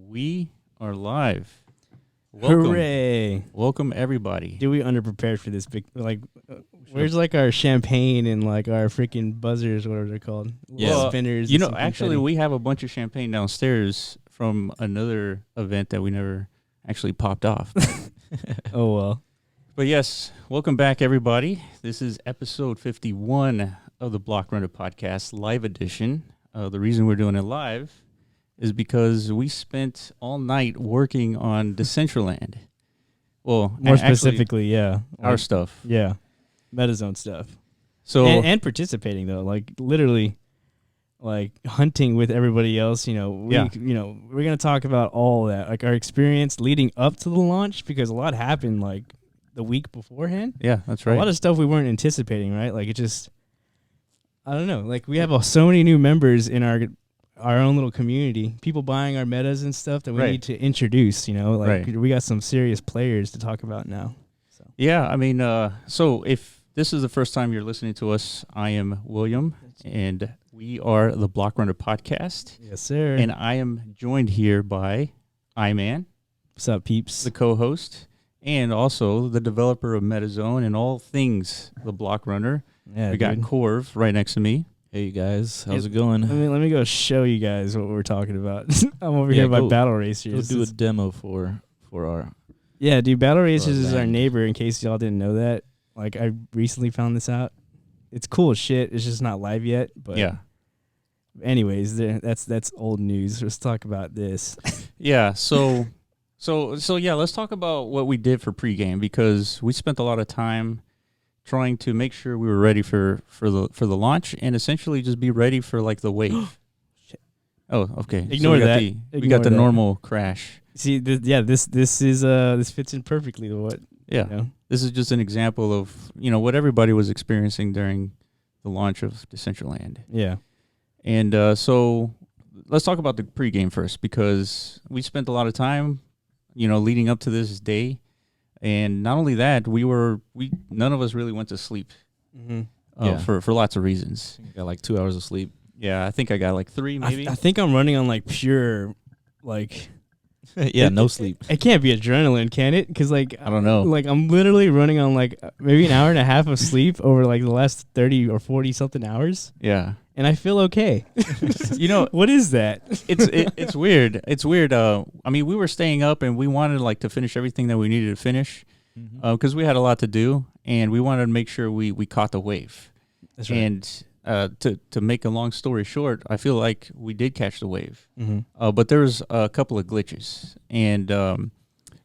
We are live. Welcome. Hooray! Welcome, everybody. Dude, we underprepared for this big. Where's our champagne and our freaking buzzers, whatever they're called? Yeah, Spinners. You know, actually, we have a bunch of champagne downstairs from another event that we never actually popped off. Oh well. But yes, welcome back, everybody. This is episode 51 of the Block Runner Podcast, live edition. The reason we're doing it live is because we spent all night working on Decentraland. Well, more specifically, yeah, our stuff. Yeah, MetaZone stuff. So and participating though, literally, hunting with everybody else. We're gonna talk about all that, our experience leading up to the launch, because a lot happened the week beforehand. Yeah, that's right. A lot of stuff we weren't anticipating, right? I don't know. We have so many new members in our own little community, people buying our metas and stuff that we need to introduce, we got some serious players to talk about now. So. Yeah, I mean, so if this is the first time you're listening to us, I am William, and we are the Block Runner Podcast. Yes, sir. And I am joined here by I-Man. What's up, peeps? The co-host, and also the developer of MetaZone and all things the Block Runner. Yeah, we got Corv right next to me. Hey guys, how's it going? Let me go show you guys what we're talking about. I'm over here by Battle Racers. Go do a demo for our. Yeah, dude, Battle Racers is our neighbor. In case y'all didn't know that, I recently found this out. It's cool as shit. It's just not live yet. But yeah. Anyways, that's old news. Let's talk about this. Yeah. So yeah. Let's talk about what we did for pregame, because we spent a lot of time trying to make sure we were ready for the launch, and essentially just be ready for the wave. Shit. Oh, okay. Ignore that. We got the normal crash. See, this fits in perfectly to what. Yeah. This is just an example of what everybody was experiencing during the launch of Decentraland. Yeah. And so let's talk about the pregame first, because we spent a lot of time, leading up to this day. And not only that, none of us really went to sleep for lots of reasons. I got 2 hours of sleep. Yeah, I think I got 3 maybe. I think I'm running on pure no sleep. It can't be adrenaline, can it? Because I don't know. I'm literally running on maybe an hour and a half of sleep over the last 30 or 40 something hours. Yeah. And I feel okay. What is that? It's weird. It's weird. I mean, we were staying up and we wanted to finish everything that we needed to finish, because we had a lot to do, and we wanted to make sure we caught the wave. That's right. And to make a long story short, I feel like we did catch the wave, Mm-hmm. but there was a couple of glitches, and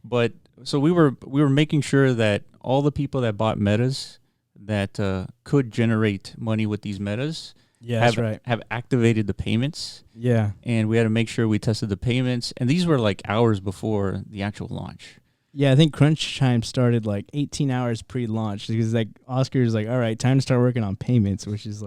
but so we were making sure that all the people that bought metas that could generate money with these metas. Yeah, that's right. Have activated the payments. Yeah. And we had to make sure we tested the payments. And these were hours before the actual launch. Yeah, I think crunch time started 18 hours pre-launch, because Oscar's all right, time to start working on payments, which is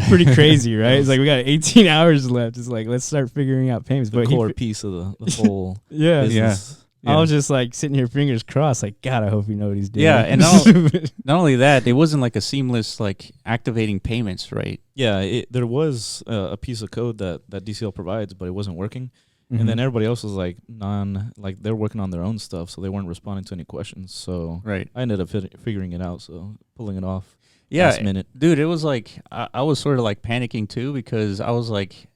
pretty crazy, right? It's we got 18 hours left. It's let's start figuring out payments. The core piece of the whole business. Yeah. I was just sitting here, fingers crossed, God, I hope you know what he's doing. Yeah, and not only that, it wasn't a seamless activating payments, right? Yeah, there was a piece of code that DCL provides, but it wasn't working. Mm-hmm. And then everybody else was they're working on their own stuff, so they weren't responding to any questions. So right. I ended up figuring it out, so pulling it off. Yeah, last minute. Dude, it was I was sort of panicking too, because I was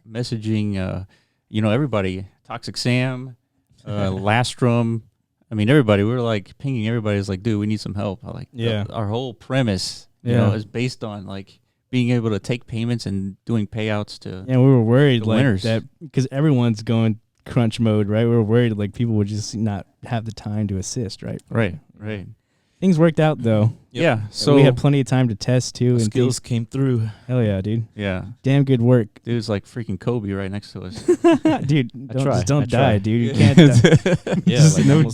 messaging, everybody, Toxic Sam. Lastrum, I mean, everybody. We were pinging everybody. It's dude, we need some help. Our whole premise, is based on being able to take payments and doing payouts to. Yeah, we were worried winners. that, because everyone's going crunch mode, right? We were worried people would just not have the time to assist, right? Right. Things worked out though. Yep. Yeah, so we had plenty of time to test too. And skills came through. Hell yeah, dude. Yeah. Damn good work. Dude's freaking Kobe right next to us. Dude, don't die, dude. You yeah. can't die. Yeah,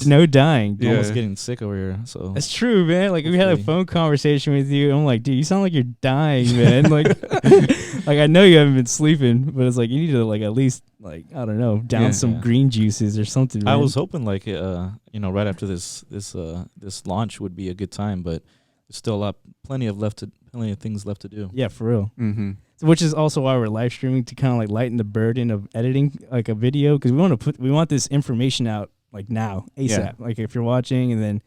no dying. You're almost getting sick over here. So that's true, man. We had a phone conversation with you. I'm dude, you sound like you're dying, man. I know you haven't been sleeping, but it's you need to at least I don't know, down some green juices or something. Man. I was hoping right after this launch would be a good time, but there's still plenty of things left to do. Yeah, for real. Mm-hmm. which is also why we're live streaming, to kind of like lighten the burden of editing like a video, because we want this information out like now ASAP. Yeah. Like if you're watching, and then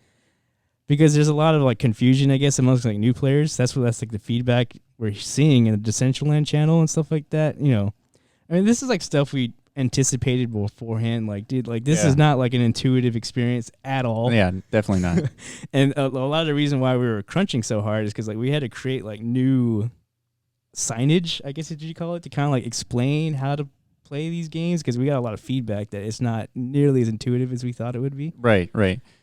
because there's a lot of like confusion, I guess, amongst like new players. That's like the feedback we're seeing in the Decentraland channel and stuff like that. You know, I mean, this is like stuff we anticipated beforehand. Like, dude, like this is not like an intuitive experience at all. Yeah, definitely not. And a lot of the reason why we were crunching so hard is because like we had to create like new signage, I guess you call it, to kind of like explain how to play these games, because we got a lot of feedback that it's not nearly as intuitive as we thought it would be. Right.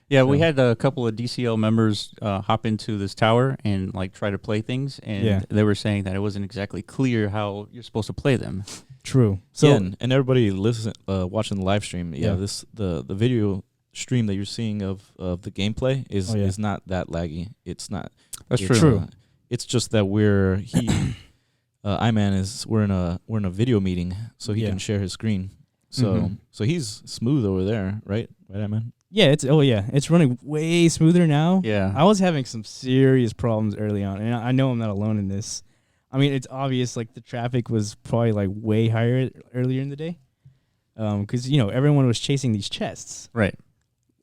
Yeah, we had a couple of DCL members hop into this tower and like try to play things, and they were saying that it wasn't exactly clear how you're supposed to play them. True. So and everybody watching the live stream, the video stream that you're seeing of the gameplay is not that laggy. It's not. That's true. It's just that we're in a video meeting, so he can share his screen. So so he's smooth over there, right? Right, Iman? Yeah, it's running way smoother now. Yeah. I was having some serious problems early on, and I know I'm not alone in this. I mean, it's obvious, like, the traffic was probably, like, way higher earlier in the day. Because, you know, everyone was chasing these chests. Right.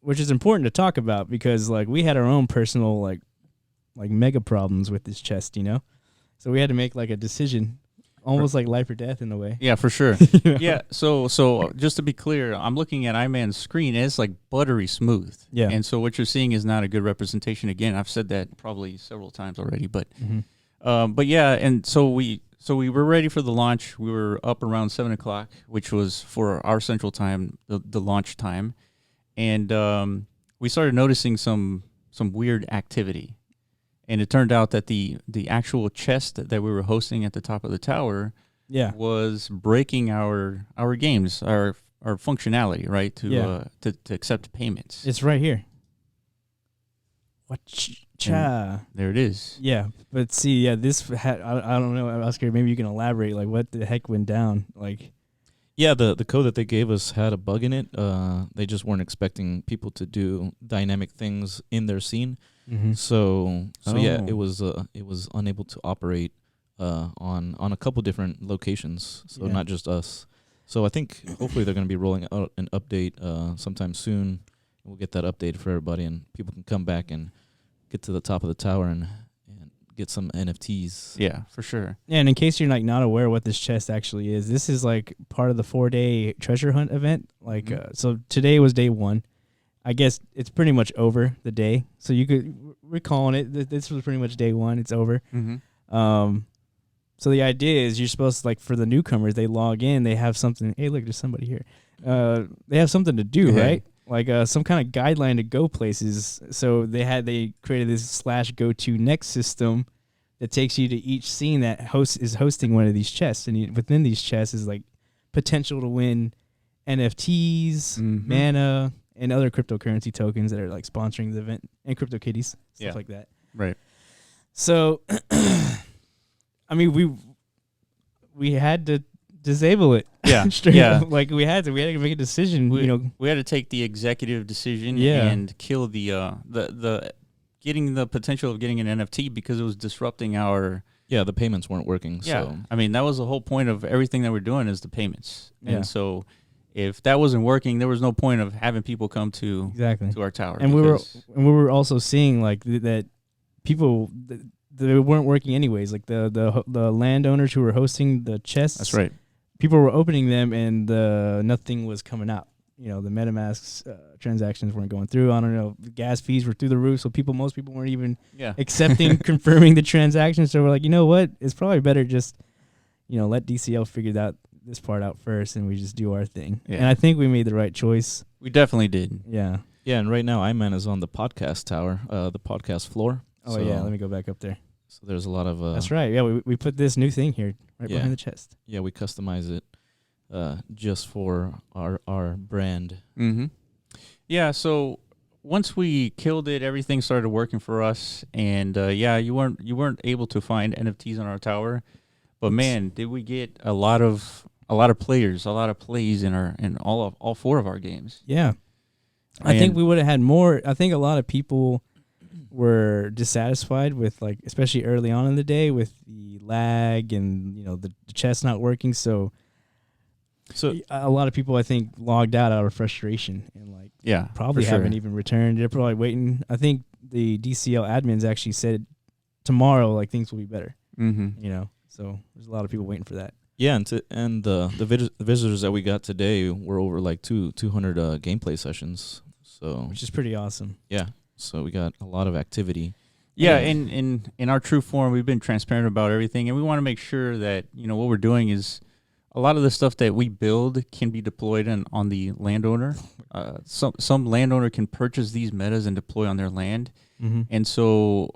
Which is important to talk about because, like, we had our own personal, like mega problems with this chest, you know? So we had to make, like, a decision, almost like life or death in a way. Yeah, for sure. Yeah, so just to be clear, I'm looking at Iman's screen, and it's, like, buttery smooth. Yeah. And so what you're seeing is not a good representation. Again, I've said that probably several times already, but... But yeah, and so we were ready for the launch. We were up around 7:00, which was for our central time, the launch time, and we started noticing some weird activity, and it turned out that the actual chest that we were hosting at the top of the tower, was breaking our games, our functionality, right, to accept payments. It's right here. Cha. There it is. Yeah, but see, this I don't know, Oscar. Maybe you can elaborate. Like, what the heck went down? Like, the code that they gave us had a bug in it. They just weren't expecting people to do dynamic things in their scene. So it was unable to operate on a couple different locations. So not just us. So I think hopefully they're going to be rolling out an update sometime soon. We'll get that updated for everybody, and people can come back and get to the top of the tower and get some NFTs. Yeah, for sure. Yeah, and in case you're like not aware what this chest actually is, this is like part of the 4-day treasure hunt event. Like, so today was day 1. I guess it's pretty much over the day. So we're calling it. This was pretty much day 1. It's over. So the idea is you're supposed to, like, for the newcomers, they log in, they have something. Hey, look, there's somebody here. They have something to do, right? Like some kind of guideline to go places. So they created this /go-to next system that takes you to each scene that is hosting one of these chests, and within these chests is like potential to win NFTs, mana, and other cryptocurrency tokens that are like sponsoring the event, and crypto kitties, stuff like that. Right. So, I mean, we had to disable it. Yeah. Straight up. Like we had to make a decision. We had to take the executive decision and kill the getting the potential of getting an NFT because it was disrupting our. Yeah, the payments weren't working. Yeah, so. I mean that was the whole point of everything that we're doing is the payments, and Yeah. so if that wasn't working, there was no point of having people come to our tower. And we were also seeing like that people. They weren't working anyways. Like the landowners who were hosting the chests. That's right. People were opening them and nothing was coming out. You know, the MetaMask transactions weren't going through. I don't know. The gas fees were through the roof, so most people weren't even accepting, confirming the transactions. So we're like, you know what? It's probably better just, let DCL figure this part out first, and we just do our thing. Yeah. And I think we made the right choice. We definitely did. Yeah. Yeah, and right now, Iman is on the podcast tower, the podcast floor. Oh, yeah. Let me go back up there. So there's a lot of... That's right. Yeah, we put this new thing here right behind the chest. Yeah, we customize it just for our brand. Mm-hmm. Yeah, so once we killed it, everything started working for us. And, you weren't able to find NFTs on our tower. But, man, did we get a lot of players, a lot of plays in all 4 of our games. Yeah. I think we would have had more. I think a lot of people were dissatisfied with, like, especially early on in the day with the lag and, you know, the chest not working. So a lot of people, I think, logged out of frustration and, like, probably haven't even returned. They're probably waiting. I think the DCL admins actually said tomorrow, like, things will be better. You know, so there's a lot of people waiting for that. Yeah, and the visitors that we got today were over like 200 gameplay sessions. So which is pretty awesome. Yeah, so we got a lot of activity. Yeah, in our true form, we've been transparent about everything, and we want to make sure that, you know, what we're doing is a lot of the stuff that we build can be deployed on the landowner. Some landowner can purchase these metas and deploy on their land, and so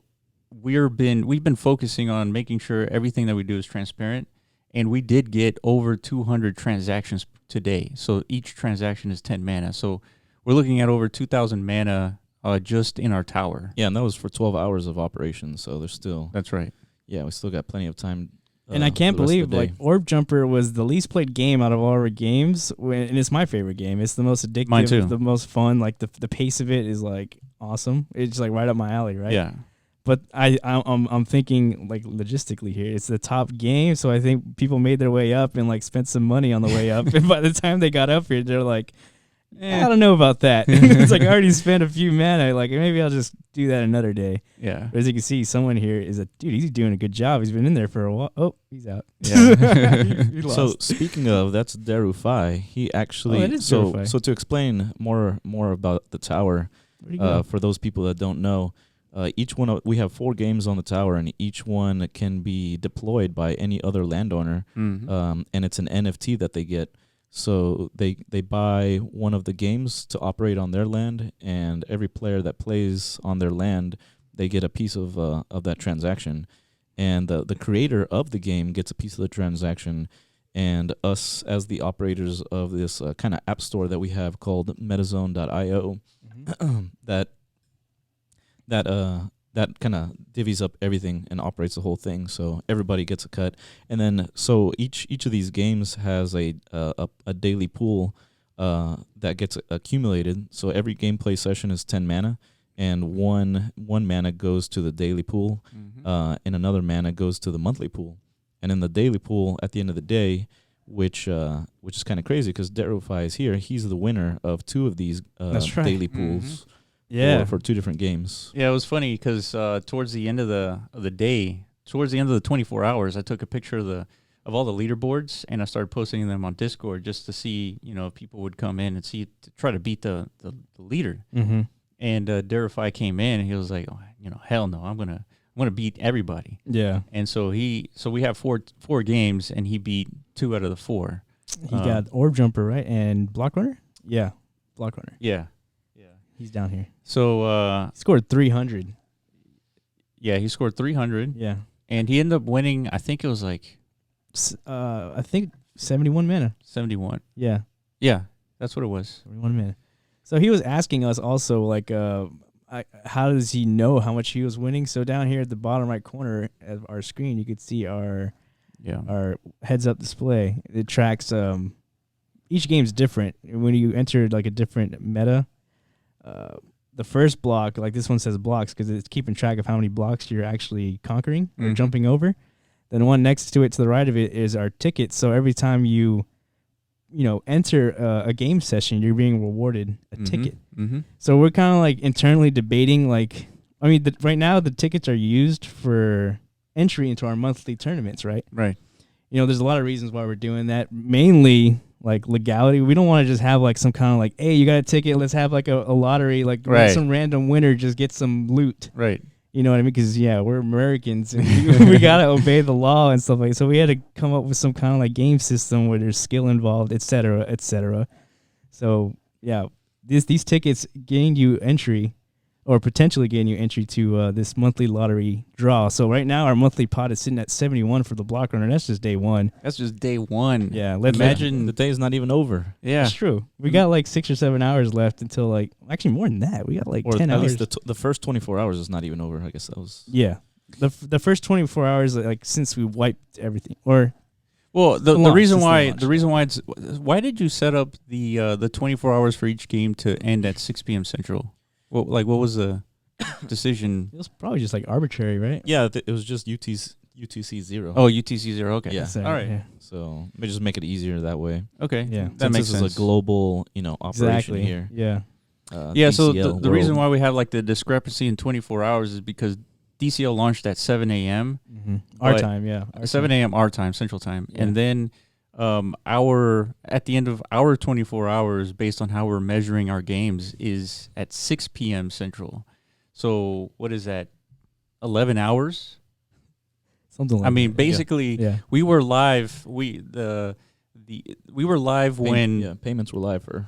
we've been focusing on making sure everything that we do is transparent, and we did get over 200 transactions today. So each transaction is 10 mana. So we're looking at over 2,000 mana just in our tower. Yeah, and that was for 12 hours of operation. So there's still... That's right. Yeah, we still got plenty of time. And I can't believe, like, Orb Jumper was the least played game out of all our games, and it's my favorite game. It's the most addictive. Mine too. The most fun. Like, the pace of it is, like, awesome. It's, like, right up my alley, right? Yeah. But I'm thinking, like, logistically here. It's the top game, so I think people made their way up and, like, spent some money on the way up. And by the time they got up here, they're like, I don't know about that. It's like, I already spent a few mana. Like, maybe I'll just do that another day. Yeah. But as you can see, someone here is dude, he's doing a good job. He's been in there for a while. Oh, he's out. Yeah. he So speaking of, that's Derufai. He actually so to explain more about the tower, for those people that don't know, each one we have 4 games on the tower, and each one can be deployed by any other landowner, and it's an NFT that they get. So they buy one of the games to operate on their land, and every player that plays on their land, they get a piece of that transaction, and the creator of the game gets a piece of the transaction, and us as the operators of this kind of app store that we have called Metazone.io, that kind of divvies up everything and operates the whole thing, so everybody gets a cut. And then so each of these games has a daily pool that gets accumulated. So every gameplay session is 10 mana, and one mana goes to the daily pool, and another mana goes to the monthly pool. And in the daily pool, at the end of the day, which is kind of crazy because Derufai is here, he's the winner of 2 of these daily pools. Yeah, for 2 different games. Yeah, it was funny because towards the end of the day, towards the end of the 24 hours, I took a picture of all the leaderboards, and I started posting them on Discord just to see, you know, if people would come in and try to beat the leader. And Derufai came in, and he was like, oh, you know, hell no, I'm gonna beat everybody. Yeah. And so we have four games, and he beat 2 out of the 4. He got Orb Jumper, right, and Block Runner. Yeah, Block Runner. Yeah. He's down here. So he scored 300. Yeah, he scored 300. Yeah, and he ended up winning. I think it was like, I think 71 mana. 71. Yeah, that's what it was. 71 mana. So he was asking us also, like, how does he know how much he was winning? So down here at the bottom right corner of our screen, you could see our heads up display. It tracks. Each game's different. When you enter like a different meta. The first block, like this one says blocks because it's keeping track of how many blocks you're actually conquering or jumping over. Then one next to it to the right of it is our tickets. So every time you enter a game session, you're being rewarded a ticket. So we're kind of like internally debating, like, I mean, right now the tickets are used for entry into our monthly tournaments, right? Right. You know, there's a lot of reasons why we're doing that. Mainly, like, legality. We don't want to just have like some kind of like, hey, you got a ticket, let's have like a lottery, like some random winner just get some loot. Right. You know what I mean? Because we're Americans and we gotta obey the law and stuff like that. So we had to come up with some kind of like game system where there's skill involved, et cetera, et cetera. So yeah, these tickets gain you entry, or potentially gain you entry to this monthly lottery draw. So right now our monthly pot is sitting at 71 for the Block Runner. That's just day one. That's just day one. Yeah, imagine the day is not even over. Yeah, that's true. We got like 6 or 7 hours left until like, actually more than that. We got like 10 at hours. least the first 24 hours is not even over. I guess that was the first 24 hours, like, since we wiped everything. Or well, the reason why it's why did you set up the 24 hours for each game to end at 6 p.m. Central? What was the decision? It was probably just like arbitrary, right? Yeah, it was just UTC 0. Oh, UTC 0. Okay. Yeah. So, All right. Yeah. So maybe just make it easier that way. Okay. Yeah. That Since makes this sense. is a global, operation Exactly. here. Yeah. Yeah. So DCL the reason world. why we have like the discrepancy in 24 hours is because DCL launched at 7 a.m. Mm-hmm. Our But time, yeah. Our 7 time. a.m. our time, Central Time, Yeah. and then at the end of our 24 hours, based on how we're measuring our games, is at 6 p.m. Central. So what is that? 11 hours. Something like I mean, that. basically, Yeah. we were live. We were live when payments were live for.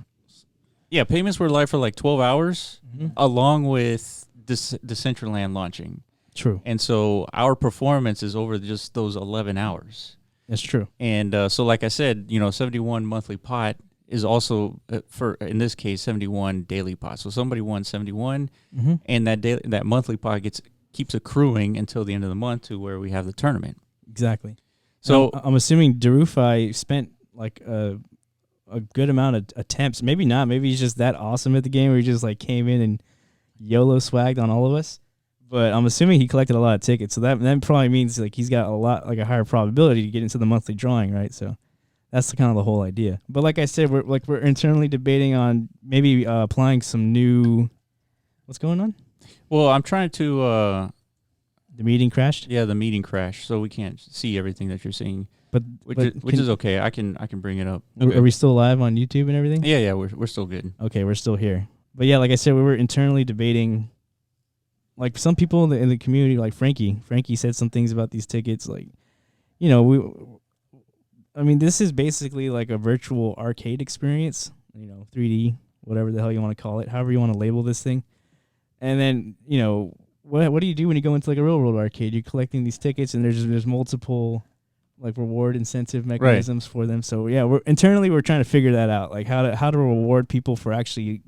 payments were live for like 12 hours, Mm-hmm. along with Decentraland launching. True. And so our performance is over just those 11 hours. That's true. And so, like I said, 71 monthly pot is also, for in this case, 71 daily pot. So somebody won 71, Mm-hmm. and that monthly pot keeps accruing until the end of the month to where we have the tournament. Exactly. So I'm assuming Darufai spent like a good amount of attempts. Maybe not. Maybe he's just that awesome at the game where he just like came in and YOLO swagged on all of us. But I'm assuming he collected a lot of tickets, so that probably means like he's got a higher probability to get into the monthly drawing, right? So that's kind of the whole idea. But like I said, we're internally debating on maybe applying some new. What's going on? well, I'm trying to. The meeting crashed. Yeah, the meeting crashed, so we can't see everything that you're seeing, But which is okay. I can bring it up. Are we still live on YouTube and everything? Yeah, we're still good. Okay, we're still here. But yeah, like I said, we were internally debating. Like some people in the community, like Frankie said some things about these tickets. Like, I mean, this is basically like a virtual arcade experience. 3D, whatever the hell you want to call it, however you want to label this thing. And then, what do you do when you go into like a real world arcade? You're collecting these tickets, and there's multiple like reward incentive mechanisms for them. So yeah, we're trying to figure that out, like how to reward people for actually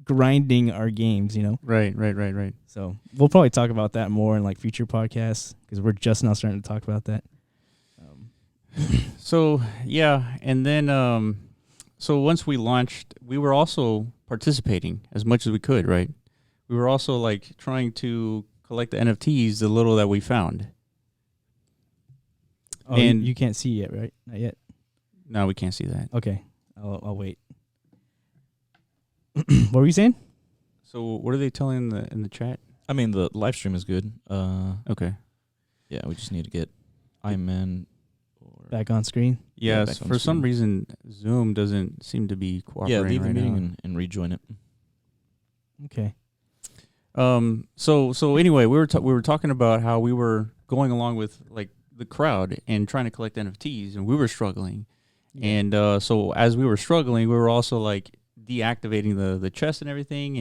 grinding our games, Right. So we'll probably talk about that more in like future podcasts because we're just now starting to talk about that. So yeah, and then so once we launched, we were also participating as much as we could, right? We were also like trying to collect the NFTs, the little that we found. Oh, and you can't see yet, right? Not yet. No, we can't see that. Okay, I'll wait. What were you saying? So what are they telling in the chat? I mean, the live stream is good. Okay. Yeah, we just need to get Iman Back on screen. Yeah, back on for some screen. reason Zoom doesn't seem to be cooperating. Yeah, leave the right meeting now. and rejoin it. Okay. So anyway, we were talking about how we were going along with like the crowd and trying to collect NFTs, and we were struggling. Yeah. And so as we were struggling, we were also like deactivating the chest and everything,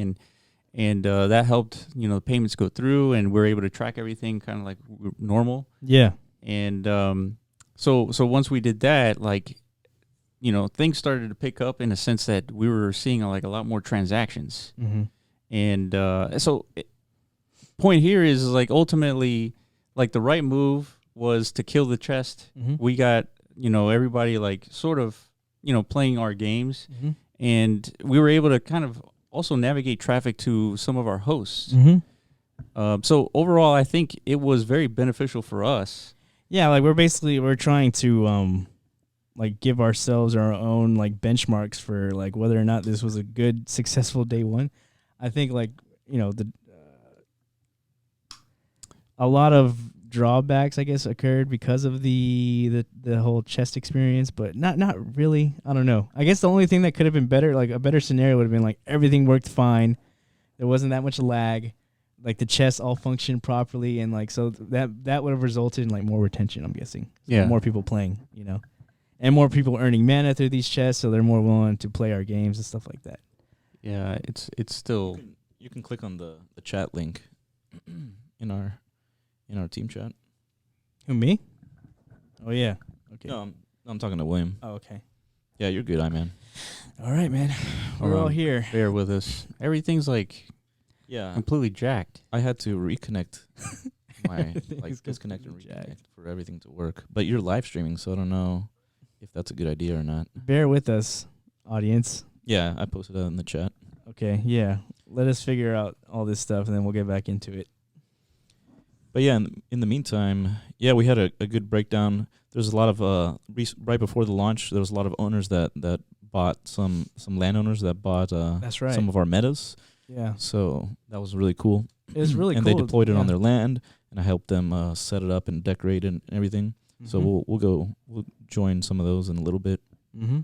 and that helped the payments go through, and we're able to track everything kind of like normal. Yeah. And so once we did that, like things started to pick up in a sense that we were seeing like a lot more transactions. Mm-hmm. And point here is like ultimately like the right move was to kill the chest. Mm-hmm. We got everybody like sort of playing our games, Mm-hmm. and we were able to kind of also navigate traffic to some of our hosts. Mm-hmm. So overall, I think it was very beneficial for us. Yeah, like we're trying to like give ourselves our own like benchmarks for like whether or not this was a good successful day one. I think like a lot of drawbacks I guess occurred because of the whole chest experience, but not really. I don't know. I guess the only thing that could have been better, like a better scenario would have been like everything worked fine. There wasn't that much lag. Like the chests all functioned properly, and like so that would have resulted in like more retention. I'm guessing, Yeah. more people playing, and more people earning mana through these chests, so they're more willing to play our games and stuff like that. Yeah, it's still. You can click on the chat link in our team chat. Who, me? Oh yeah. Okay. No, I'm talking to William. Oh, okay. Yeah, you're good, man. All right, man. We're all here. Bear with us. Everything's like Yeah, completely jacked. I had to reconnect my Everything's like disconnect and completely reconnect jacked. for everything to work. But you're live streaming, so I don't know if that's a good idea or not. Bear with us, audience. Yeah, I posted that in the chat. Okay. Yeah. let us figure out all this stuff, and then we'll get back into it. But yeah, in the meantime, yeah, we had a good breakdown. There's a lot of right before the launch, there was a lot of owners that bought some landowners that bought That's right. some of our metas. Yeah. So that was really cool. It was really and cool. they deployed it on their land, and I helped them set it up and decorate it and everything. Mm-hmm. So we'll join some of those in a little bit. Mm-hmm.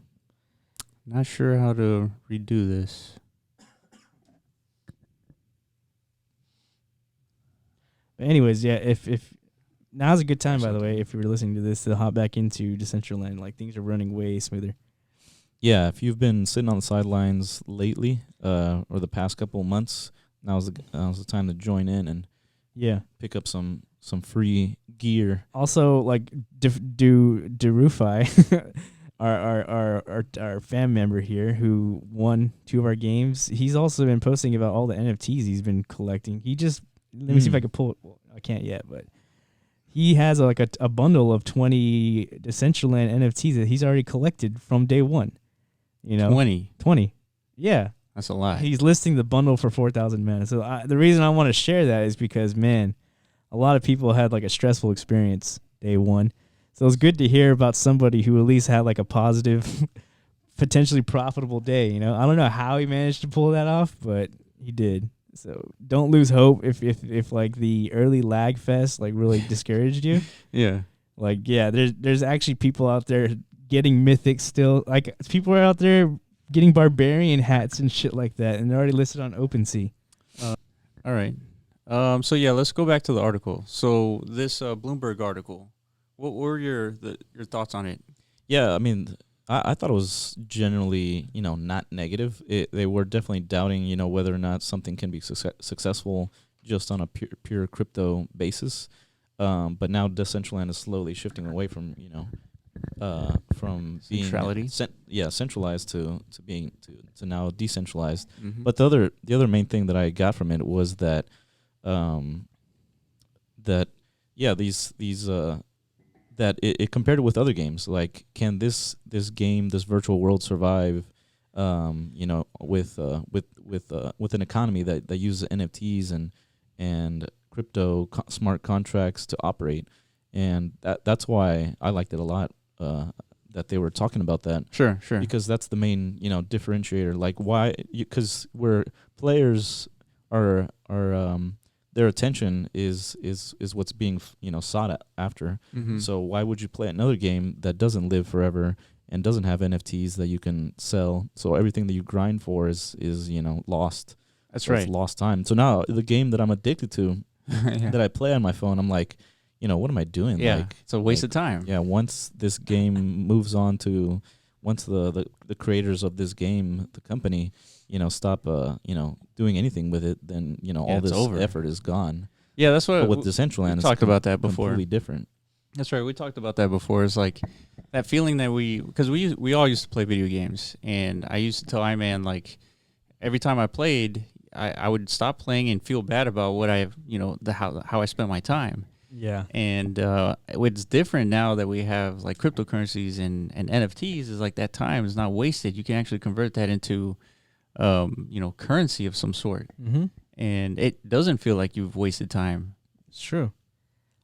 Not sure how to redo this. But anyways, yeah, if now's a good time, by the way, if you were listening to this, to hop back into Decentraland. Like, things are running way smoother. Yeah, if you've been sitting on the sidelines lately, or the past couple of months, now's the time to join in and pick up some free gear. Also, like Derufai, our fan member here who won 2 of our games, he's also been posting about all the NFTs he's been collecting. He just let me see if I can pull it. Well, I can't yet, but he has like a bundle of 20 Decentraland NFTs that he's already collected from day one. 20. Yeah. That's a lot. He's listing the bundle for 4,000 mana. So the reason I want to share that is because, man, a lot of people had like a stressful experience day one. So it's good to hear about somebody who at least had like a positive, potentially profitable day. I don't know how he managed to pull that off, but he did. So don't lose hope if like the early lag fest like really discouraged you. Yeah. Like, yeah, there's actually people out there getting mythics still. Like, people are out there getting barbarian hats and shit like that, and they're already listed on OpenSea. All right. So yeah, let's go back to the article. So this Bloomberg article, what were your thoughts on it? Yeah, I mean, I thought it was generally, not negative. They were definitely doubting, whether or not something can be successful just on a pure crypto basis. But now Decentraland is slowly shifting away from, from being centralized to being to now decentralized. Mm-hmm. But the other main thing that I got from it was that that it compared it with other games. Like, can this game, this virtual world, survive? With an economy that uses NFTs and crypto smart contracts to operate, and that's why I liked it a lot. That they were talking about that. Sure. Because that's the main differentiator. Like, why? Because where players are their attention is what's being sought after. Mm-hmm. So why would you play another game that doesn't live forever and doesn't have NFTs that you can sell? So everything that you grind for is lost. That's right. It's lost time. So now the game that I'm addicted to, that I play on my phone, I'm like, what am I doing? Yeah, like, it's a waste of time. Yeah, once this game moves on to, once the creators of this game, the company, stop doing anything with it, then all this effort is gone. Yeah, that's what. But with Decentraland, we talked about that before. Completely different. That's right. We talked about that before. It's like that feeling that because we all used to play video games, and I used to tell Iman, like, every time I played, I would stop playing and feel bad about what how I spent my time. Yeah. And what's different now that we have like cryptocurrencies and NFTs is like that time is not wasted. You can actually convert that into currency of some sort. Mm-hmm. And it doesn't feel like you've wasted time. It's true.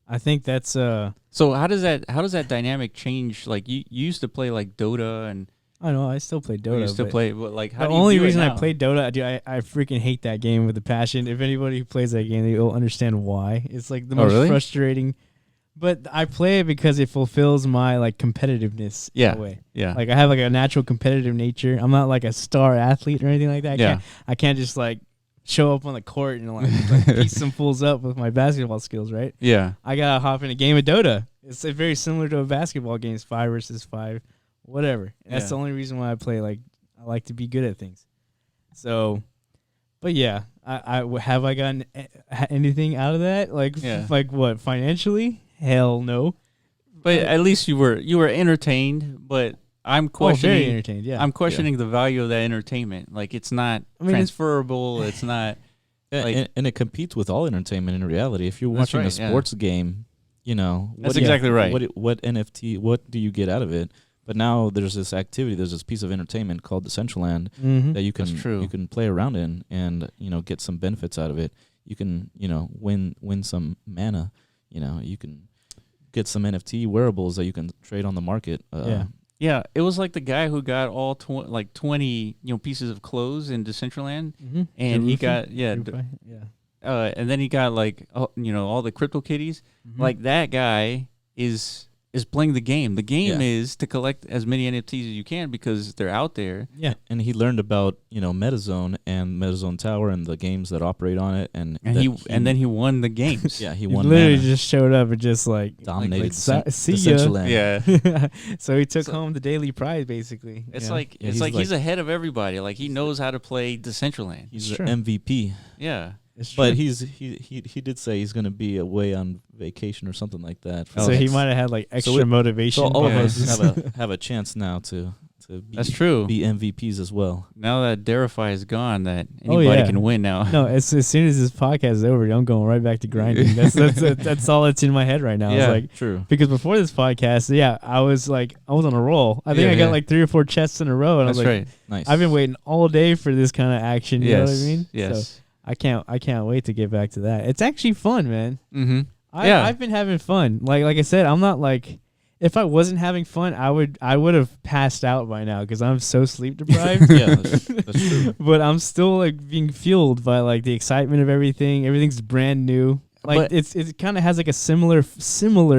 I think that's So how does that dynamic change? Like, you used to play like Dota, and I know I still play Dota. I used to play, but like, how the do you only do reason it I now? played Dota, dude, I freaking hate that game with a passion. If anybody who plays that game, they will understand why. It's like the most frustrating. But I play it because it fulfills my like competitiveness. Yeah. In a way. Yeah. Like, I have like a natural competitive nature. I'm not like a star athlete or anything like that. I can't just like show up on the court and like beat some fools up with my basketball skills, right? Yeah. I gotta hop in a game of Dota. It's very similar to a basketball game. It's 5 versus 5. Whatever. That's the only reason why I play. Like, I like to be good at things. So, but yeah, I have I gotten anything out of that? Like, like what, financially? Hell no. But at least you were entertained. But I'm questioning. Very entertained. Yeah. I'm questioning the value of that entertainment. Like, it's not transferable. It's not. And it competes with all entertainment in reality. If you're watching a sports game, that's exactly right. What NFT? What do you get out of it? But now there's this activity, there's this piece of entertainment called Decentraland that you can play around in and get some benefits out of it. You can win some mana. You can get some NFT wearables that you can trade on the market. Yeah, it was like the guy who got all 20 pieces of clothes in Decentraland, and he got and then he got like all the crypto kitties. Like that guy is playing the game. The game is to collect as many NFTs as you can because they're out there. Yeah, and he learned about MetaZone and MetaZone Tower and the games that operate on it, and then he won the games. He won. Literally just showed up and just dominated Decentraland. Yeah. So he took home the daily prize basically. It's like he's ahead of everybody. Like he knows how to play Decentraland. He's the MVP. Yeah. But he did say he's gonna be away on vacation or something like that. So he might have had extra motivation. So all of us have a chance now to be, that's true. Be MVPs as well. Now that Derify is gone, that anybody can win now. No, as soon as this podcast is over, I'm going right back to grinding. That's all that's in my head right now. Yeah, it's true. Because before this podcast, I was on a roll. I think I got 3 or 4 chests in a row, and that's I was right. Nice. I've been waiting all day for this kind of action. You know what I mean? Yes. So I can't wait to get back to that. It's actually fun, man. Mm-hmm. I've been having fun. Like I said, I'm not if I wasn't having fun, I would have passed out by now because I'm so sleep deprived. Yeah, that's true. But I'm still being fueled by the excitement of everything. Everything's brand new. It kind of has a similar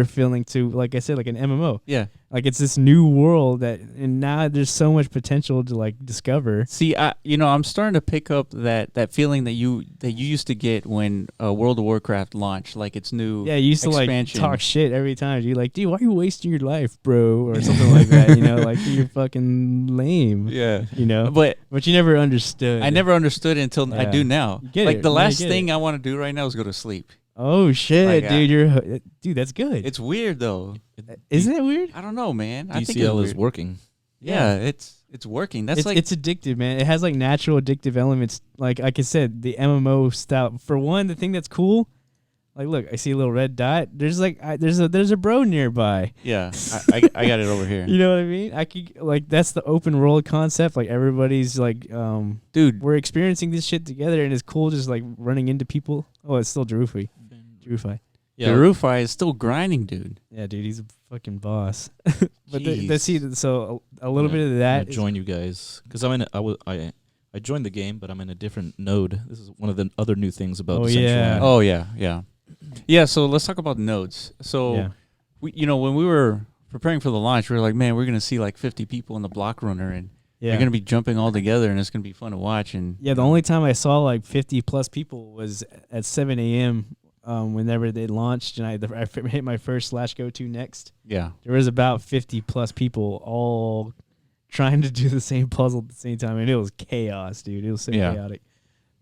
feeling to, like I said, like an MMO. Yeah. It's this new world and now there's so much potential to discover. See, I'm starting to pick up that feeling that you used to get when World of Warcraft launched, its new you used expansion. To talk shit every time. You're like, dude, why are you wasting your life, bro, or something like that. You're fucking lame. Yeah. But you never understood. I never understood it until I do now. The last thing I want to do right now is go to sleep. Oh shit, dude! Dude, that's good. It's weird though. Isn't it weird? I don't know, man. I think DCL is working. Yeah, it's working. That's it's addictive, man. It has natural addictive elements. Like I said, the MMO style. For one, the thing that's cool. Look, I see a little red dot. There's there's a bro nearby. Yeah, I got it over here. You know what I mean? I could that's the open world concept. Everybody's dude, we're experiencing this shit together, and it's cool just running into people. Oh, it's still Derufy. Yeah, Derufy is still grinding, dude. Yeah, dude, he's a fucking boss. But so a little bit of that. I'm join you guys because I joined the game, but I'm in a different node. This is one of the other new things about Decentraland. Oh yeah. Yeah, so let's talk about nodes. So we when we were preparing for the launch, we were like, man, we're gonna see 50 people in the block runner, and they're gonna be jumping all together, and it's gonna be fun to watch. And the only time I saw 50 plus people was at 7 a.m. Whenever they launched, and I hit my first /go-to next. Yeah, there was about 50 plus people all trying to do the same puzzle at the same time, and it was chaos, dude. It was so chaotic.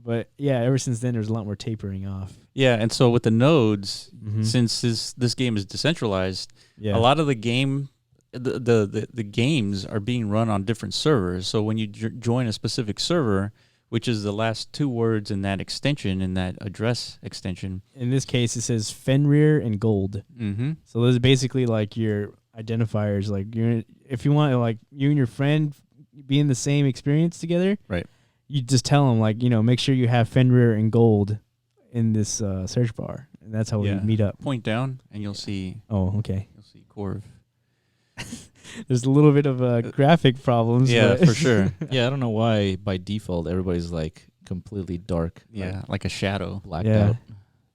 But ever since then, there's a lot more tapering off. Yeah, and so with the nodes, since this game is decentralized, a lot of the game, the games are being run on different servers. So when you join a specific server, which is the last 2 words in that extension, in that address extension. In this case, it says Fenrir and Gold. Mm-hmm. So those are basically your identifiers. If you want you and your friend be in the same experience together, right? You just tell them make sure you have Fenrir and Gold in this search bar, and that's how we meet up. Point down, and you'll see. Oh, okay. You'll see Corv. There's a little bit of graphic problems. Yeah, for sure. Yeah, I don't know why by default everybody's completely dark. Yeah, like a shadow. Blacked out.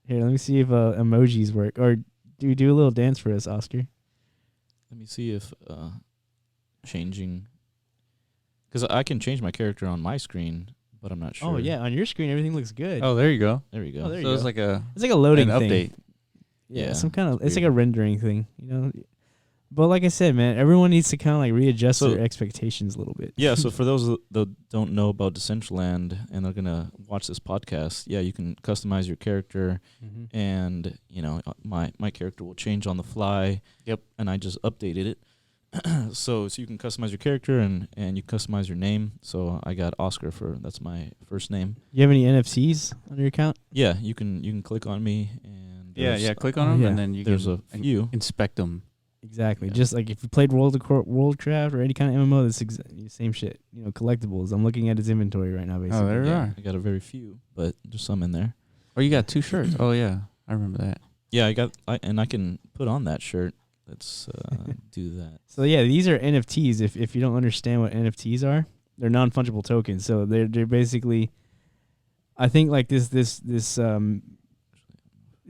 Here, let me see if emojis work. Or do a little dance for us, Oscar. Let me see if changing... Because I can change my character on my screen, but I'm not sure. Oh, yeah, on your screen everything looks good. Oh, there you go. There you go. Oh, there you so go. it's like a loading thing. update. Yeah, some kind of... It's like a rendering thing, But like I said, man, everyone needs to kind of readjust their expectations a little bit. Yeah, so for those that don't know about Decentraland and they're going to watch this podcast, you can customize your character and, my character will change on the fly. Yep. And I just updated it. so you can customize your character and you customize your name. So I got Oscar that's my first name. You have any NFTs on your account? Yeah, you can click on me and click on them and then you there's can a few. inspect them. Exactly. Yeah. Just like if you played Worldcraft or any kind of MMO, that's same shit. Collectibles. I'm looking at his inventory right now, basically. Oh, there you are. I got a very few, but there's some in there. Oh, you got 2 shirts. Oh, yeah. I remember that. Yeah, I can put on that shirt. Let's do that. So yeah, these are NFTs. If you don't understand what NFTs are, they're non-fungible tokens. So they're basically, I think like this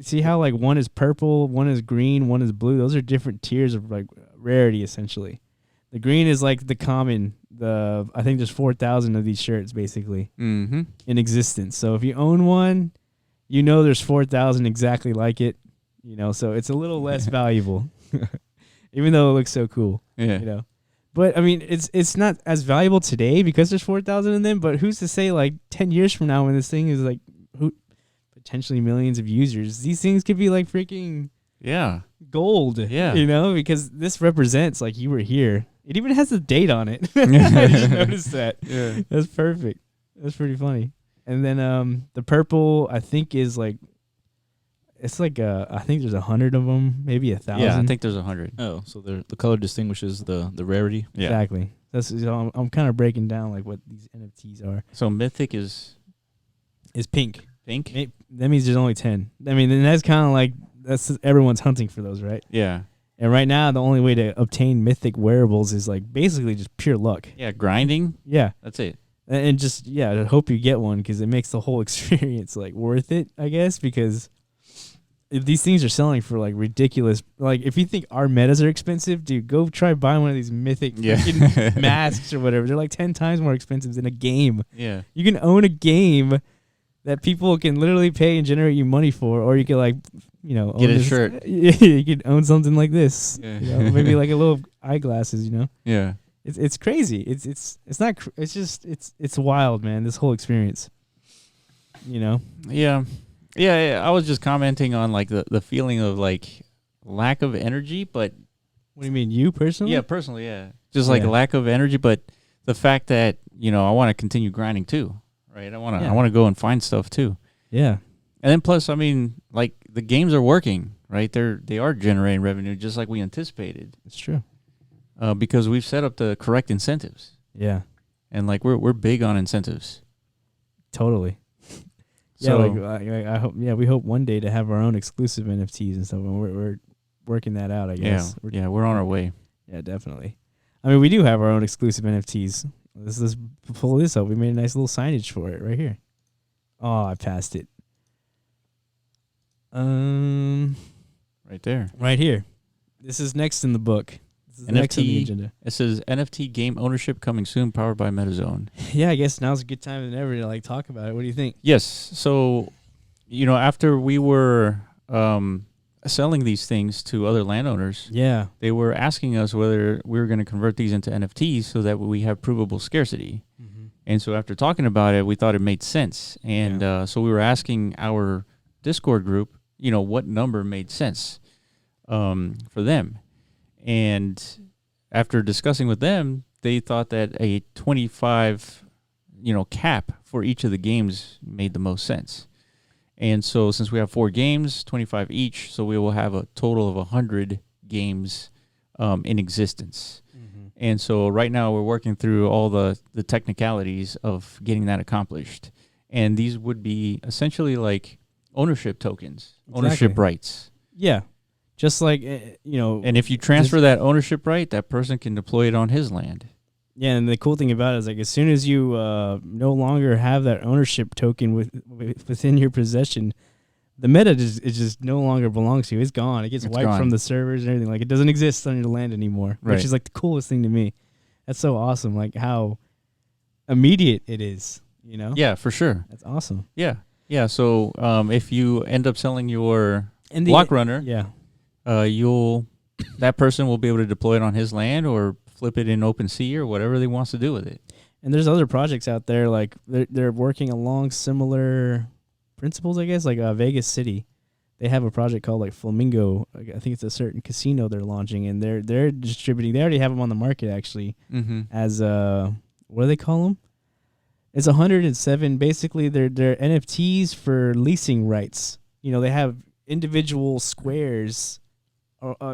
see how like one is purple, one is green, one is blue. Those are different tiers of like rarity essentially. The green is like the common. I think there's 4,000 of these shirts basically in existence. So if you own one, there's 4,000 exactly like it. So it's a little less valuable, even though it looks so cool. Yeah. But I mean, it's not as valuable today because there's 4,000 in them. But who's to say like 10 years from now when this thing is like potentially millions of users, these things could be like freaking gold. Yeah. Because this represents like you were here. It even has a date on it. I just noticed that. Yeah. That's perfect. That's pretty funny. And then the purple I think is like. It's like I think there's 100 of them, maybe 1,000. Yeah, I think there's 100. Oh, so the color distinguishes the rarity. Yeah. Exactly. That's I'm kind of breaking down like what these NFTs are. So Mythic is pink. Pink? That means there's only 10. I mean, and that's kind of like everyone's hunting for those, right? Yeah. And right now, the only way to obtain mythic wearables is like basically just pure luck. Yeah, grinding. Yeah, that's it. And just I hope you get one because it makes the whole experience like worth it, I guess, because. If these things are selling for like ridiculous, like if you think our metas are expensive, dude, go try buying one of these mythic masks or whatever. They're like 10 times more expensive than a game. Yeah. You can own a game that people can literally pay and generate you money for, or you could like, own get a shirt. You could own something like this. Yeah. Maybe like a little eyeglasses, Yeah. It's crazy. It's not, it's just, it's wild, man. This whole experience, Yeah. Yeah, I was just commenting on like the feeling of like lack of energy, but what do you mean, you personally? Yeah, personally, yeah. Just like a lack of energy, but the fact that, I want to continue grinding too, right? I want to go and find stuff too. Yeah. And then plus, I mean, like the games are working, right? They are generating revenue just like we anticipated. It's true. Because we've set up the correct incentives. Yeah. And like we're big on incentives. Totally. So, I hope. Yeah, we hope one day to have our own exclusive NFTs and stuff. And we're working that out, I guess. We're on our way. Yeah, definitely. I mean, we do have our own exclusive NFTs. Let's pull this up. We made a nice little signage for it right here. Oh, I passed it. Right there. Right here. This is next in the book. This is NFT, next on the agenda. It says NFT game ownership coming soon, powered by MetaZone. Yeah, I guess now's a good time than ever to like talk about it. What do you think? Yes. So, after we were selling these things to other landowners, they were asking us whether we were going to convert these into NFTs so that we have provable scarcity. Mm-hmm. And so after talking about it, we thought it made sense. And so we were asking our Discord group, what number made sense for them. And after discussing with them, they thought that a 25, cap for each of the games made the most sense. And so since we have 4 games, 25 each, so we will have a total of 100 games in existence. Mm-hmm. And so right now we're working through all the technicalities of getting that accomplished. And these would be essentially like ownership tokens, ownership rights. Yeah. Just like, And if you transfer that ownership right, that person can deploy it on his land. Yeah, and the cool thing about it is, like, as soon as you no longer have that ownership token within your possession, the meta just no longer belongs to you. It's gone. It's wiped from the servers and everything. Like, it doesn't exist on your land anymore, which is, like, the coolest thing to me. That's so awesome, like, how immediate it is, Yeah, for sure. That's awesome. Yeah. Yeah, so if you end up selling your block runner... Yeah. That person will be able to deploy it on his land or flip it in OpenSea or whatever they wants to do with it. And there's other projects out there, like they're working along similar principles, I guess, like Vegas City. They have a project called like Flamingo. I think it's a certain casino they're launching, and they're distributing. They already have them on the market actually. Mm-hmm. As what do they call them? It's 107. Basically, they're NFTs for leasing rights. They have individual squares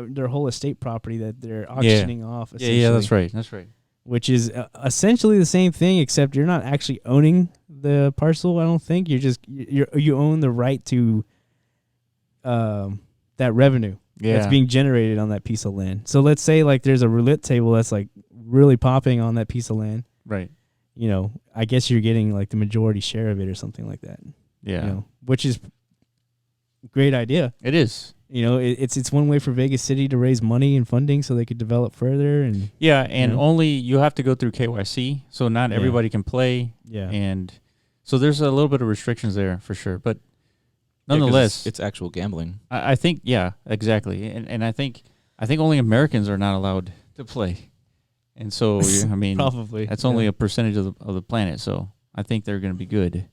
their whole estate property that they're auctioning off. Yeah, that's right. That's right. Which is essentially the same thing, except you're not actually owning the parcel. I don't think you own the right to that revenue that's being generated on that piece of land. So let's say like there's a roulette table that's like really popping on that piece of land. Right. You know, I guess you're getting like the majority share of it or something like that. Yeah. You know, which is a great idea. It is. You know, it's one way for Vegas City to raise money and funding so they could develop further. And only you have to go through KYC, so not everybody can play. Yeah. And so there's a little bit of restrictions there for sure. But nonetheless, it's actual gambling. I think, exactly. And I think only Americans are not allowed to play. And so, I mean, probably that's only a percentage of the planet. So I think they're going to be good.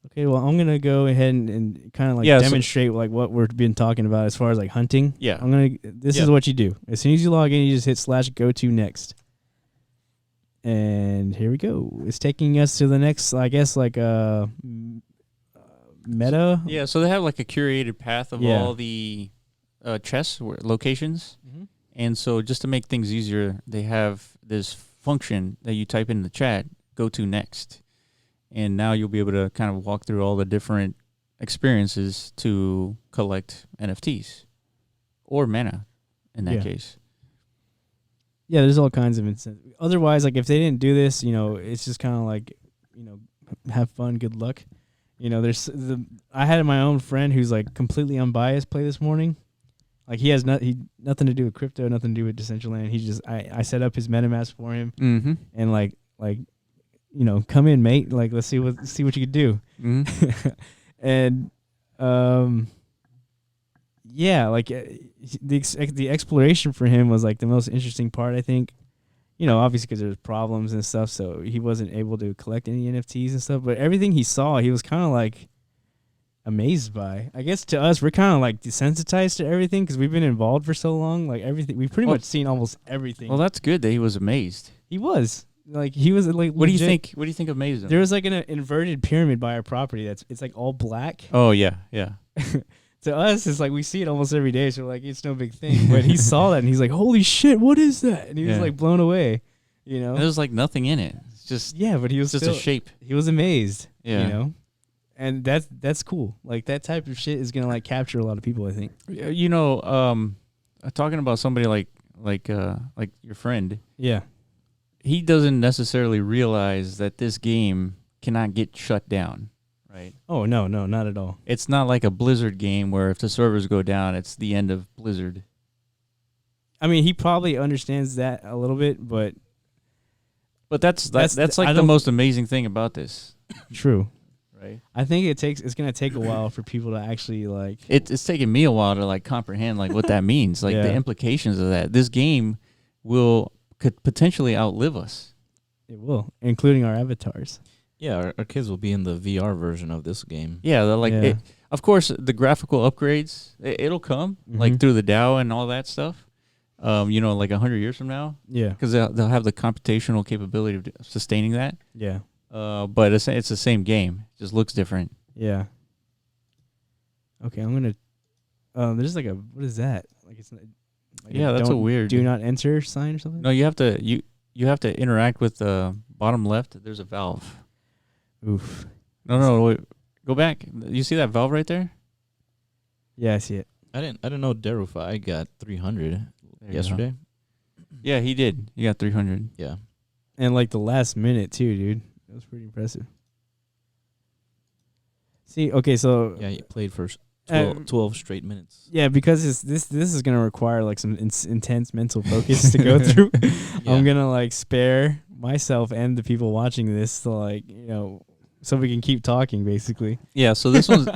Okay, well, I'm going to go ahead and kind of like demonstrate like what we've been talking about as far as like hunting. Yeah. This is what you do. As soon as you log in, you just hit /go to next. And here we go. It's taking us to the next, I guess, like meta. Yeah, so they have like a curated path of all the chess locations. Mm-hmm. And so just to make things easier, they have this function that you type in the chat, go to next. And now you'll be able to kind of walk through all the different experiences to collect NFTs or mana in that case. Yeah, there's all kinds of incentives. Otherwise, like if they didn't do this, you know, it's just kind of like, you know, have fun, good luck. You know, I had my own friend who's like completely unbiased play this morning. Like he has nothing to do with crypto, nothing to do with Decentraland. He just I set up his MetaMask for him, and like you know, come in, mate. Like let's see what you could do. Mm-hmm. And yeah, like the exploration for him was like the most interesting part, I think. You know, obviously because there's problems and stuff, so he wasn't able to collect any NFTs and stuff. But everything he saw, he was kind of like amazed by. I guess to us, we're kind of like desensitized to everything because we've been involved for so long. Like everything, we've pretty much seen almost everything. Well, that's good that he was amazed. He was like What do you think? What do you think amazed him? There was like an inverted pyramid by our property. It's like all black. Oh yeah. To us, it's like we see it almost every day, so we're like, it's no big thing. But he saw that and he's like, holy shit, what is that? And he was like blown away, you know? And there's like nothing in it. It's just but he was just a shape. He was amazed, you know? And that's cool. Like that type of shit is gonna like capture a lot of people, I think. You know, talking about somebody like your friend. Yeah. He doesn't necessarily realize that this game cannot get shut down. Right. Oh, no, not at all. It's not like a Blizzard game where if the servers go down, it's the end of Blizzard. I mean, he probably understands that a little bit, but that's like the most amazing thing about this. True. Right. I think it's going to take a while for people to actually like it's taken me a while to like comprehend like what that means, like the implications of that. This game could potentially outlive us. It will, including our avatars. Yeah, our kids will be in the VR version of this game. Yeah, they're like, of course, the graphical upgrades, it'll come, like through the DAO and all that stuff, you know, like 100 years from now. Yeah. Because they'll have the computational capability of sustaining that. Yeah. But it's the same game. It just looks different. Yeah. Okay, I'm going to, there's like what is that? Like it's like that's a weird. Do not enter sign or something? No, you have to interact with the bottom left. There's a valve. Oof. No, wait. Go back. You see that valve right there? Yeah, I see it. I didn't know Derufai got 300 yesterday. Yeah, he did. He got 300. Yeah. And like the last minute too, dude. That was pretty impressive. See, okay, so yeah, he played for 12 straight minutes. Yeah, because this is gonna require like some intense mental focus to go through. I'm gonna like spare myself and the people watching this to like, you know, so we can keep talking basically. Yeah, so this one's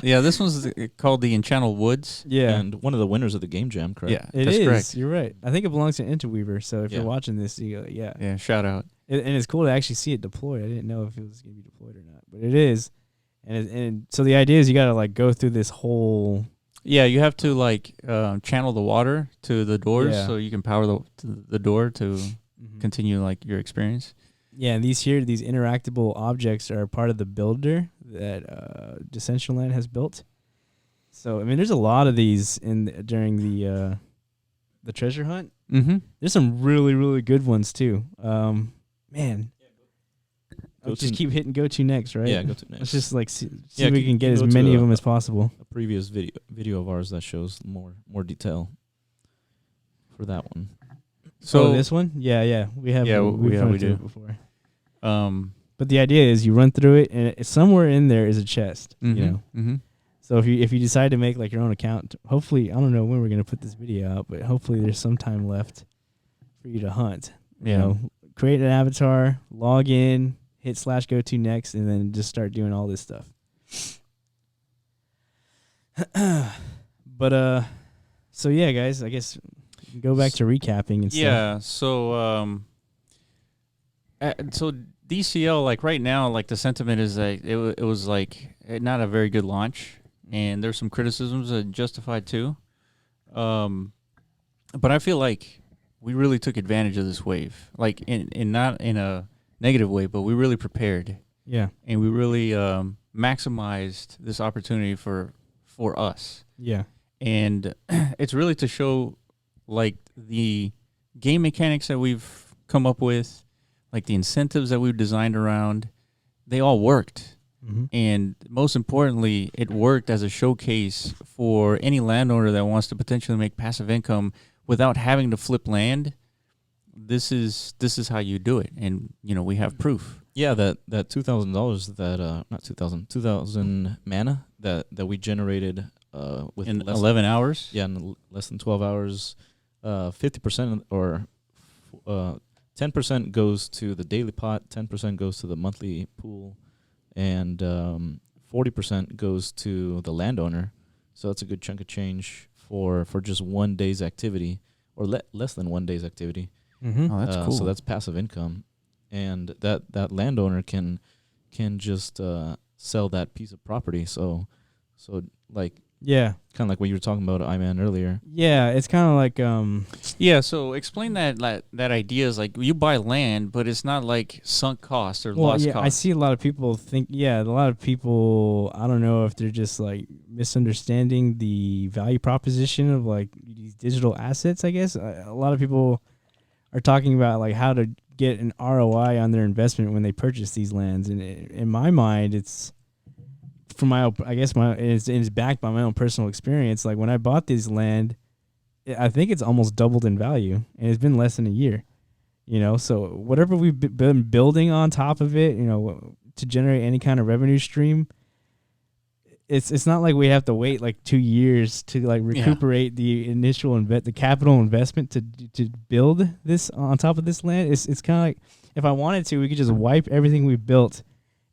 called the Enchanted Woods. Yeah. And one of the winners of the game jam, correct? Yeah, that's correct. You're right. I think it belongs to Interweaver, so if you're watching this, Yeah, shout out. And it's cool to actually see it deployed. I didn't know if it was gonna be deployed or not, but it is. And so the idea is you gotta like go through this whole. Yeah, you have to like channel the water to the doors so you can power the door to continue like your experience. Yeah, and these interactable objects are part of the builder that Decentraland has built. So I mean, there's a lot of these during the the treasure hunt. Mm-hmm. There's some really, really good ones too. Man, I'll just keep hitting go to next, right? Yeah, go to next. Let's just like see if we can get as many of them as possible. A previous video of ours that shows more detail for that one. So this one, yeah, we have. Yeah, we do it before. But the idea is you run through it, and somewhere in there is a chest. Mm-hmm. You know. Mm-hmm. So if you decide to make like your own account, hopefully I don't know when we're gonna put this video out, but hopefully there's some time left for you to hunt. Yeah. You know, create an avatar, log in, hit /go to next, and then just start doing all this stuff. But so yeah, guys, I guess go back to recapping and stuff. Yeah. So DCL, like right now, like the sentiment is like it was like not a very good launch, and there's some criticisms that justified too. But I feel like we really took advantage of this wave, like in not in a negative way, but we really prepared. Yeah. And we really maximized this opportunity for us. Yeah. And it's really to show like the game mechanics that we've come up with, like the incentives that we've designed around, they all worked. Mm-hmm. And most importantly, it worked as a showcase for any landowner that wants to potentially make passive income without having to flip land. This is how you do it, and we have proof. Yeah, that $2,000 that not 2,000 mana that we generated in 11 hours. Yeah, in less than 12 hours. 50% or 10% goes to the daily pot, 10% goes to the monthly pool, and 40% goes to the landowner. So that's a good chunk of change for just 1 day's activity, or less than 1 day's activity. Mm-hmm. Oh, that's cool. So that's passive income, and that landowner can just sell that piece of property. So like yeah, kind of like what you were talking about, Iman, earlier. Yeah, it's kind of like yeah. So explain that idea is like you buy land, but it's not like sunk cost or lost cost. I see a lot of people think. Yeah, a lot of people. I don't know if they're just like misunderstanding the value proposition of like these digital assets. I guess a lot of people are talking about like how to get an ROI on their investment when they purchase these lands, and in my mind, it's from it's backed by my own personal experience. Like when I bought this land, I think it's almost doubled in value, and it's been less than a year. So whatever we've been building on top of it, to generate any kind of revenue stream, it's not like we have to wait like 2 years to like recuperate the initial the capital investment to build this on top of this land. It's kind of like if I wanted to, we could just wipe everything we've built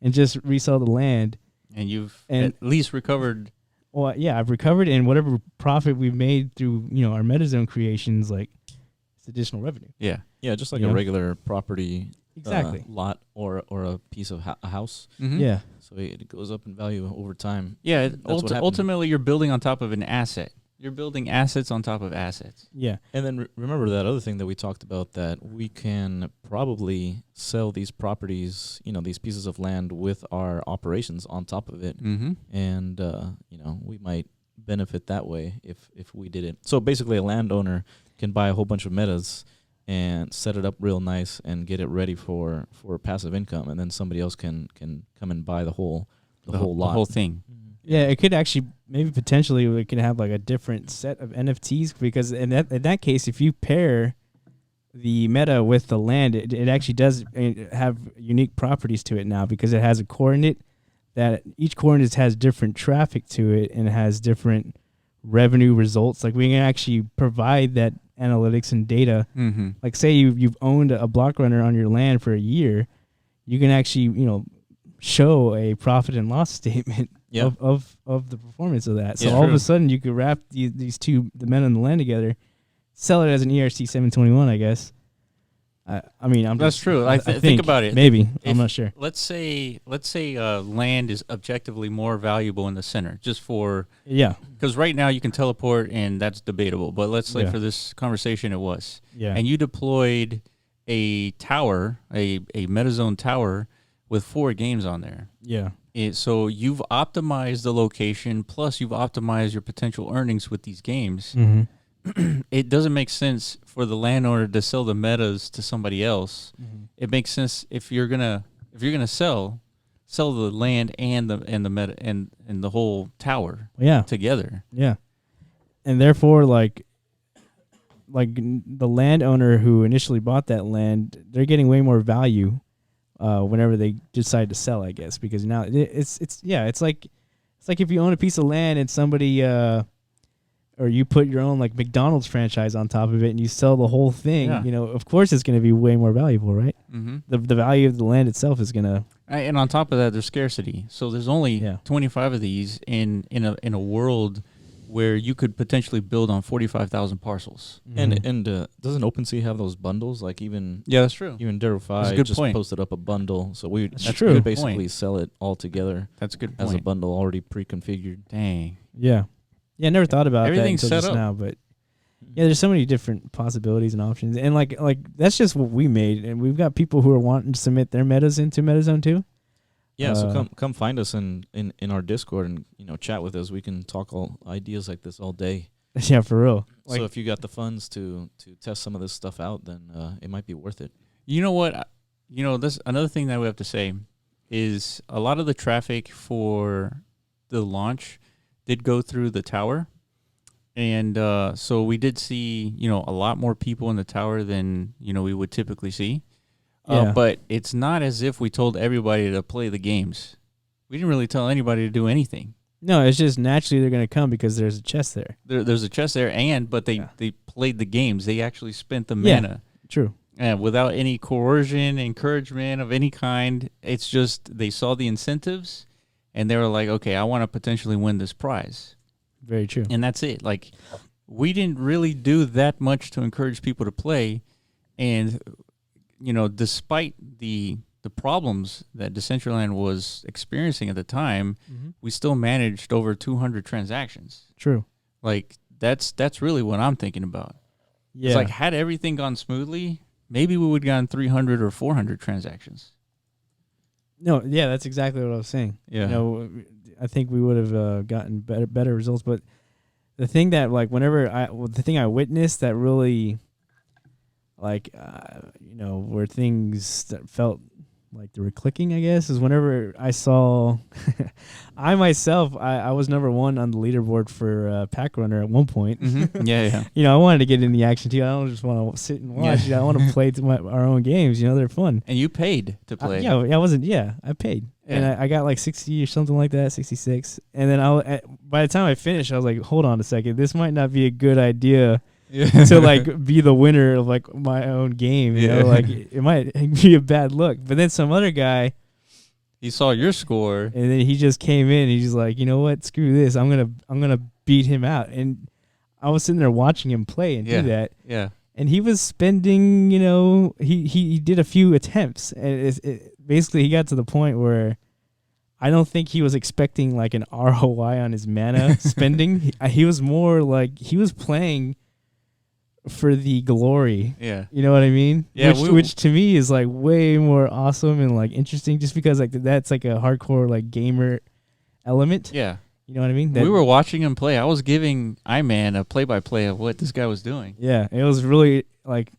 and just resell the land. And you've at least recovered. Well, yeah, I've recovered, and whatever profit we've made through our MetaZone creations, like it's additional revenue. Yeah, just like a regular property. Exactly. Lot or a piece of a house. Mm-hmm. Yeah. So it goes up in value over time. Yeah. Ultimately, you're building on top of an asset. You're building assets on top of assets. Yeah. And then remember that other thing that we talked about, that we can probably sell these properties, these pieces of land with our operations on top of it. Mm-hmm. And, we might benefit that way if we did it. So basically a landowner can buy a whole bunch of metas and set it up real nice and get it ready for passive income, and then somebody else can come and buy the whole lot, the whole thing. Yeah, it could actually maybe potentially we could have like a different set of NFTs, because in that case, if you pair the meta with the land, it actually does have unique properties to it now, because it has a coordinate that each coordinate has different traffic to it and it has different revenue results. Like we can actually provide that analytics and data. Mm-hmm. Like say you've owned a block runner on your land for a year, you can actually show a profit and loss statement of the performance of that. So all of a sudden you could wrap these two, the men and the land, together, sell it as an ERC 721, I guess. That's true. I think about it. Maybe I'm not sure. Let's say land is objectively more valuable in the center, just for because right now you can teleport and that's debatable. But let's say for this conversation it was. Yeah. And you deployed a tower, a MetaZone tower with 4 games on there. Yeah. So you've optimized the location, plus you've optimized your potential earnings with these games. Mm-hmm. it doesn't make sense for the landowner to sell the metas to somebody else. It makes sense if you're gonna sell the land and the meta and the whole tower together. Yeah. And therefore, like the landowner who initially bought that land, they're getting way more value whenever they decide to sell, I guess, because now it's like if you own a piece of land and somebody or you put your own like McDonald's franchise on top of it and you sell the whole thing, of course it's going to be way more valuable, right? The value of the land itself is going to. And on top of that, there's scarcity. So there's only 25 of these in a world where you could potentially build on 45,000 parcels. And doesn't OpenSea have those bundles? Like even that's true. Even Dero5 just posted up a bundle, so we could basically sell it all together. That's a good point. As a bundle already pre-configured. Dang. Yeah. Yeah, I never thought about everything's that until set just up now, but there's so many different possibilities and options, and like that's just what we made, and we've got people who are wanting to submit their metas into MetaZone too. Yeah, so come find us in our Discord and chat with us. We can talk all ideas like this all day. Yeah, for real. So if you got the funds to test some of this stuff out, then it might be worth it. You know what? This another thing that we have to say is a lot of the traffic for the launch did go through the tower, and so we did see a lot more people in the tower than we would typically see. But it's not as if we told everybody to play the games. We didn't really tell anybody to do anything. No, it's just naturally they're going to come because there's a chest there. There's a chest there, but they played the games. They actually spent the mana. True. And without any coercion, encouragement of any kind. It's just they saw the incentives, and they were like, okay, I want to potentially win this prize. Very true. And that's it. Like, we didn't really do that much to encourage people to play, and despite the problems that Decentraland was experiencing at the time, we still managed over 200 transactions. True. Like, that's really what I'm thinking about. Yeah. It's like, had everything gone smoothly, maybe we would have gotten 300 or 400 transactions. No, yeah, that's exactly what I was saying. Yeah. I think we would have gotten better results, but the thing that the thing I witnessed that really where things that felt like they were clicking, I guess, is whenever I saw I myself was number one on the leaderboard for Pack Runner at one point. Yeah. I wanted to get in the action too. I don't just want to sit and watch. I want to play our own games. They're fun. And you paid to play. I paid. Yeah. And I got like 60 or something like that, 66. And then by the time I finished, I was like, hold on a second. This might not be a good idea to be the winner of my own game. It might be a bad look. But then some other guy, he saw your score, and then he just came in. And he's just like, you know what? Screw this. I'm gonna beat him out. And I was sitting there watching him play and do that. Yeah. And he was spending. He did a few attempts, and basically he got to the point where I don't think he was expecting like an ROI on his mana spending. He was more like he was playing for the glory. Yeah. You know what I mean? Yeah. Which to me is like way more awesome and like interesting just because like that's like a hardcore like gamer element. Yeah. You know what I mean? We were watching him play. I was giving Iman a play-by-play of what this guy was doing. Yeah. It was really like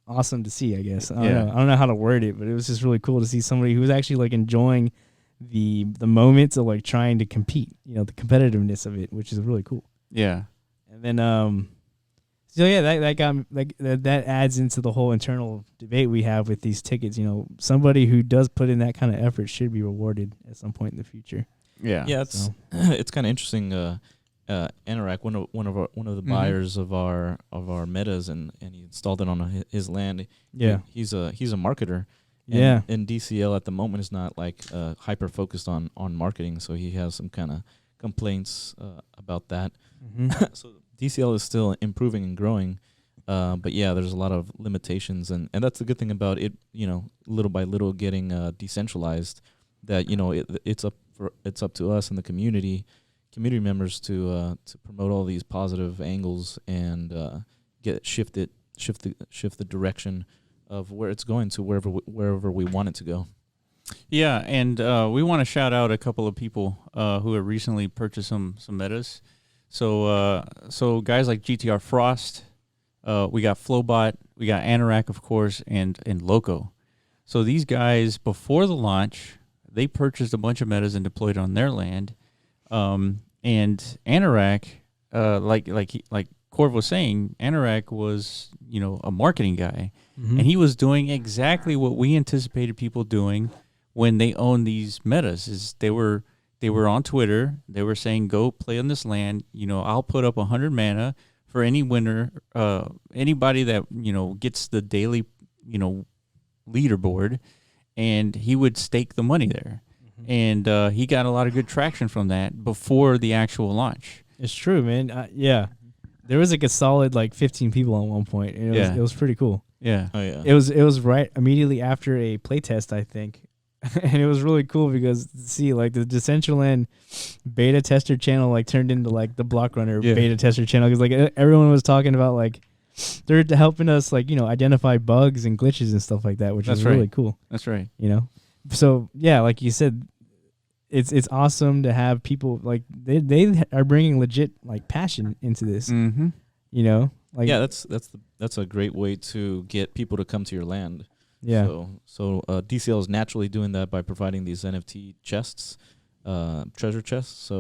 awesome to see, I guess. I don't know how to word it, but it was just really cool to see somebody who was actually like enjoying the moments of like trying to compete, the competitiveness of it, which is really cool. Yeah. And then so yeah, that got like that adds into the whole internal debate we have with these tickets. Somebody who does put in that kind of effort should be rewarded at some point in the future. Yeah. Yeah, it's kind of interesting. Anorak, one of the buyers of our metas, and he installed it on his land. Yeah, he's a marketer. And DCL at the moment is not like hyper focused on marketing, so he has some kind of complaints about that. So DCL is still improving and growing, but yeah, there's a lot of limitations, and that's the good thing about it. Little by little getting decentralized. That it's up to us and the community members to promote all these positive angles and shift the direction of where it's going to wherever we want it to go. Yeah, and we want to shout out a couple of people who have recently purchased some metas. So guys like GTR Frost, we got Flowbot, we got Anorak, of course, and Loco. So these guys, before the launch, they purchased a bunch of metas and deployed it on their land. And Anorak, like Corv was saying, Anorak was, a marketing guy, and he was doing exactly what we anticipated people doing when they own these metas. Is they were on Twitter. They were saying, "Go play on this land. I'll put up 100 mana for any winner, anybody that gets the daily, leaderboard," and he would stake the money there. And he got a lot of good traction from that before the actual launch. It's true, man. Yeah. There was like a solid 15 people at one point. And it was pretty cool. Yeah. Oh yeah. It was right immediately after a playtest, I think. And it was really cool because the Decentraland beta tester channel turned into the Block Runner beta tester channel, because everyone was talking about they're helping us identify bugs and glitches and stuff like that, which is really cool. That's right. So yeah, like you said, it's awesome to have people they are bringing legit passion into this. Mm-hmm. That's a great way to get people to come to your land. Yeah. So DCL is naturally doing that by providing these NFT chests, treasure chests.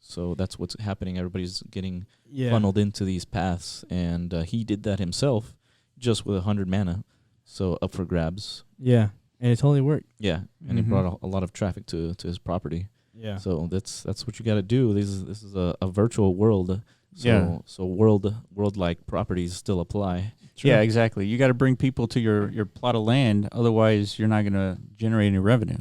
So that's what's happening. Everybody's getting funneled into these paths, and he did that himself, just with 100 mana, so up for grabs. Yeah, and it totally worked. Yeah, and it brought a lot of traffic to his property. Yeah. So that's what you got to do. This is a virtual world. So world-like properties still apply. True. Yeah, exactly. You got to bring people to your plot of land, otherwise you're not going to generate any revenue.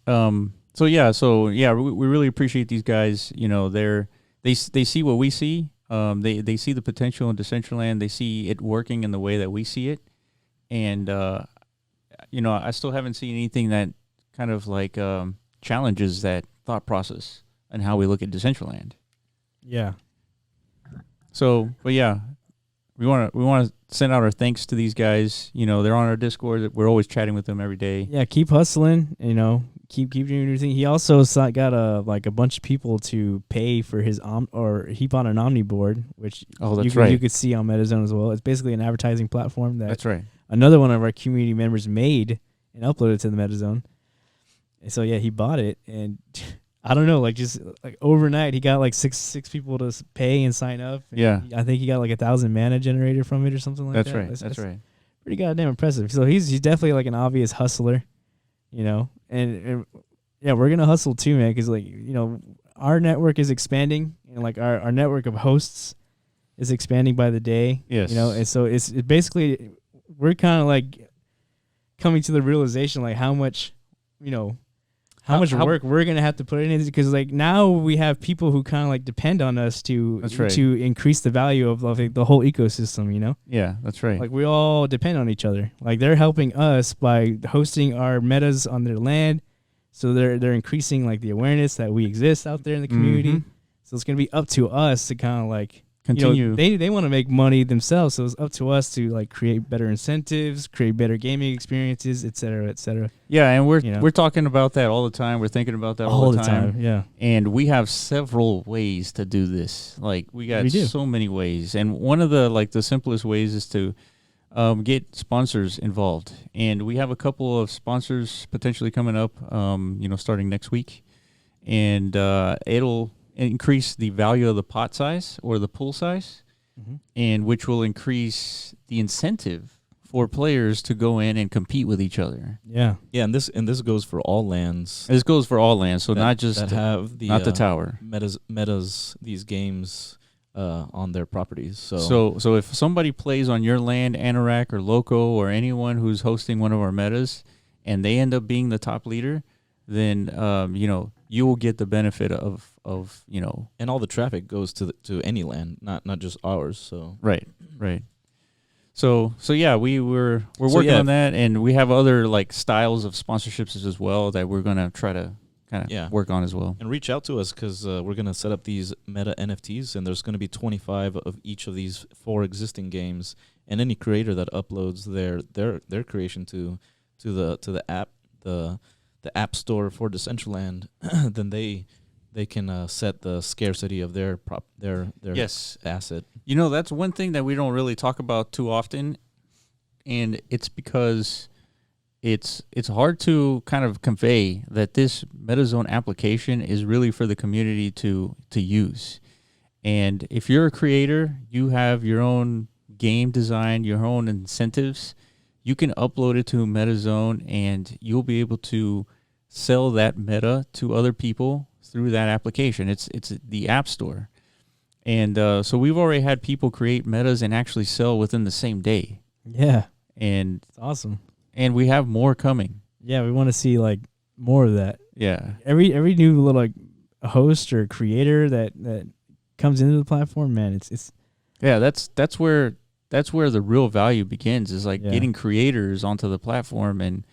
So we really appreciate these guys. They see what we see. They see the potential in Decentraland. They see it working in the way that we see it, and I still haven't seen anything that kind of challenges that thought process and how we look at Decentraland. Yeah. So, but yeah, we want to send out our thanks to these guys. They're on our Discord. We're always chatting with them every day. Yeah, keep hustling. Keep doing your thing. He also got a bunch of people to pay for his he bought an Omni board, which you could see on MetaZone as well. It's basically an advertising platform that's right. Another one of our community members made and uploaded to the MetaZone. And so yeah, he bought it, and I don't know, just overnight he got six people to pay and sign up. And I think he got 1,000 mana generated from it or something like that. That's right. Pretty goddamn impressive. So he's definitely an obvious hustler, and yeah, we're gonna hustle too, man, because our network is expanding, and our network of hosts is expanding by the day. Yes. And so it's basically we're kind of coming to the realization how much how much work we're gonna have to put in it, because now we have people who kind of depend on us to increase the value of the whole ecosystem. Yeah, that's right. We all depend on each other. They're helping us by hosting our metas on their land, so they're increasing the awareness that we exist out there in the community. So it's gonna be up to us to kind of continue. They want to make money themselves, so it's up to us to create better incentives, create better gaming experiences, et cetera, et cetera. Yeah, and we're talking about that all the time. We're thinking about that all the time. Yeah, and we have several ways to do this. We got so many ways, and one of the simplest ways is to get sponsors involved. And we have a couple of sponsors potentially coming up. Starting next week, and it'll increase the value of the pot size or the pool size, and which will increase the incentive for players to go in and compete with each other. Yeah, and this goes for all lands. This goes for all lands, so not just that have the not the tower metas these games on their properties. So if somebody plays on your land, Anorak or Loco or anyone who's hosting one of our metas, and they end up being the top leader, then you will get the benefit of and all the traffic goes to any land, not just ours. So right. So yeah, we're working on that, and we have other styles of sponsorships as well that we're gonna try to kind of work on as well. And reach out to us, because we're gonna set up these meta NFTs, and there's gonna be 25 of each of these 4 existing games, and any creator that uploads their creation to the app, the app store for Decentraland, then they they can set the scarcity of their yes asset. You know, that's one thing that we don't really talk about too often, and it's because it's hard to kind of convey that this MetaZone application is really for the community to use. And if you're a creator, you have your own game design, your own incentives, you can upload it to MetaZone and you'll be able to sell that meta to other people through that application. It's the App Store. And so we've already had people create metas and actually sell within the same day. Yeah. And it's awesome. And we have more coming. Yeah, we want to see like more of that. Yeah. Every new little like host or creator that comes into the platform, man, it's yeah, that's where the real value begins, is like getting creators onto the platform and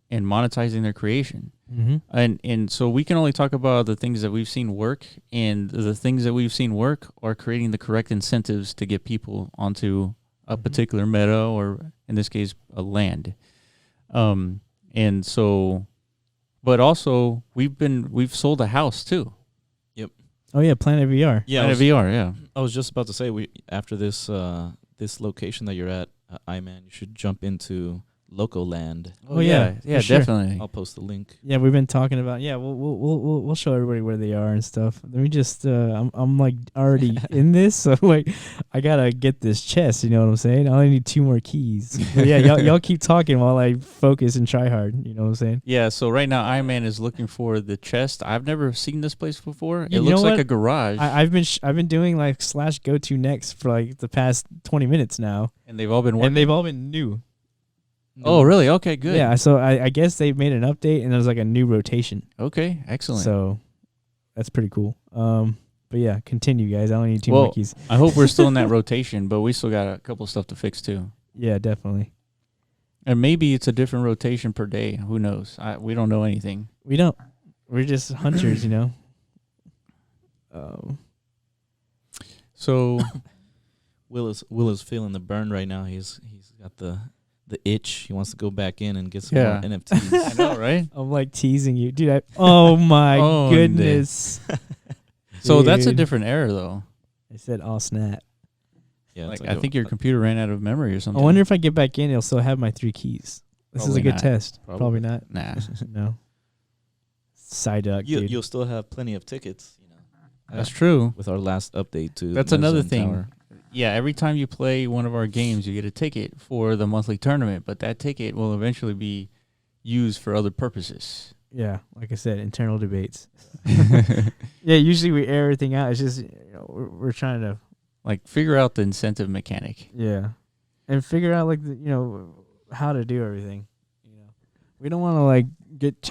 monetizing their creation. Mm-hmm. And so we can only talk about the things that we've seen work, and the things that we've seen work are creating the correct incentives to get people onto a particular meta, or in this case a land. And so, but also we've sold a house too. Yep. Oh yeah, Planet VR. Yeah, Planet VR. Yeah. I was just about to say, after this location that you're at, man, you should jump into Local Land. Oh yeah, sure. Definitely. I'll post the link. Yeah, we've been talking about. Yeah, we'll show everybody where they are and stuff. Let me just. I'm like already in this, so like I gotta get this chest. You know what I'm saying? I only need 2 more keys. But yeah, y'all keep talking while I focus and try hard. You know what I'm saying? Yeah. So right now, Iron Man is looking for the chest. I've never seen this place before. You it looks know like what? a garage. I've been doing like /go-to next for like the past 20 minutes now, and they've all been working. and they've all been new. Oh, really? Okay, good. Yeah, so I guess they've made an update and there's like a new rotation. Okay, excellent. So that's pretty cool. But yeah, continue, guys. I only need 2 more keys. I hope we're still in that rotation, but we still got a couple stuff to fix too. Yeah, definitely. And maybe it's a different rotation per day. Who knows? We don't know anything. We don't. We're just hunters, you know. So Will is feeling the burn right now. He's got the itch. He wants to go back in and get some more NFTs. I know, right? I'm like teasing you, dude. Oh my goodness. So that's a different error, though. I said, "Oh snap!" Yeah, like I think your computer ran out of memory or something. I wonder if I get back in, it'll still have my 3 keys. This Probably is a good not. test. Probably. Not. Nah. No. Side duck, dude. You'll still have plenty of tickets. You know, That's true. with our last update too. That's another thing. Yeah, every time you play one of our games, you get a ticket for the monthly tournament, but that ticket will eventually be used for other purposes. Yeah, like I said, internal debates. Yeah, usually we air everything out. It's just we're trying to like figure out the incentive mechanic. Yeah, and figure out like how to do everything. You know, we don't want to like get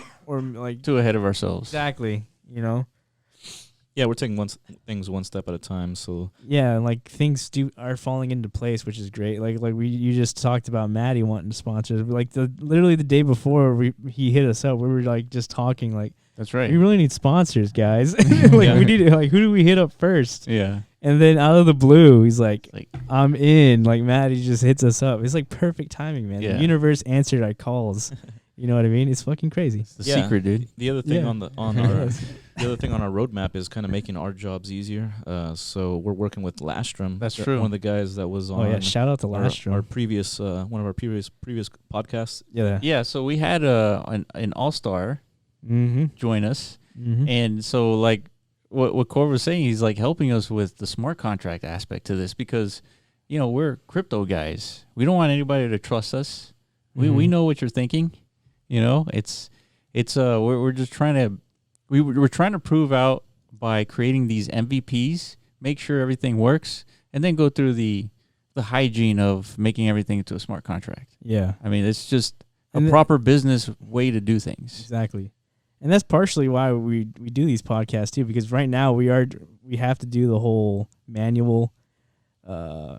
too ahead of ourselves. Exactly. You know. Yeah, we're taking things one step at a time. So yeah, like things are falling into place, which is great. Like you just talked about Maddie wanting to sponsor. Like literally the day before he hit us up, we were like just talking like, that's right. We really need sponsors, guys. We need to, like, who do we hit up first? Yeah. And then out of the blue, he's like I'm in. Like Maddie just hits us up. It's like perfect timing, man. Yeah. The universe answered our calls. You know what I mean? It's fucking crazy. It's the secret, dude. The other thing on our roadmap is kind of making our jobs easier. So we're working with Lastrum. That's true. One of the guys that was on. Oh yeah, shout out to Lastrum. Our previous one of our previous podcasts. Yeah. Yeah. So we had an all-star join us, and so like what Corv was saying, he's like helping us with the smart contract aspect to this, because we're crypto guys. We don't want anybody to trust us. We know what you're thinking. It's we're just trying to we're trying to prove out by creating these MVPs, make sure everything works, and then go through the hygiene of making everything into a smart contract. Yeah. I mean, it's just a proper business way to do things. Exactly. And that's partially why we do these podcasts too, because right now we have to do the whole manual, we're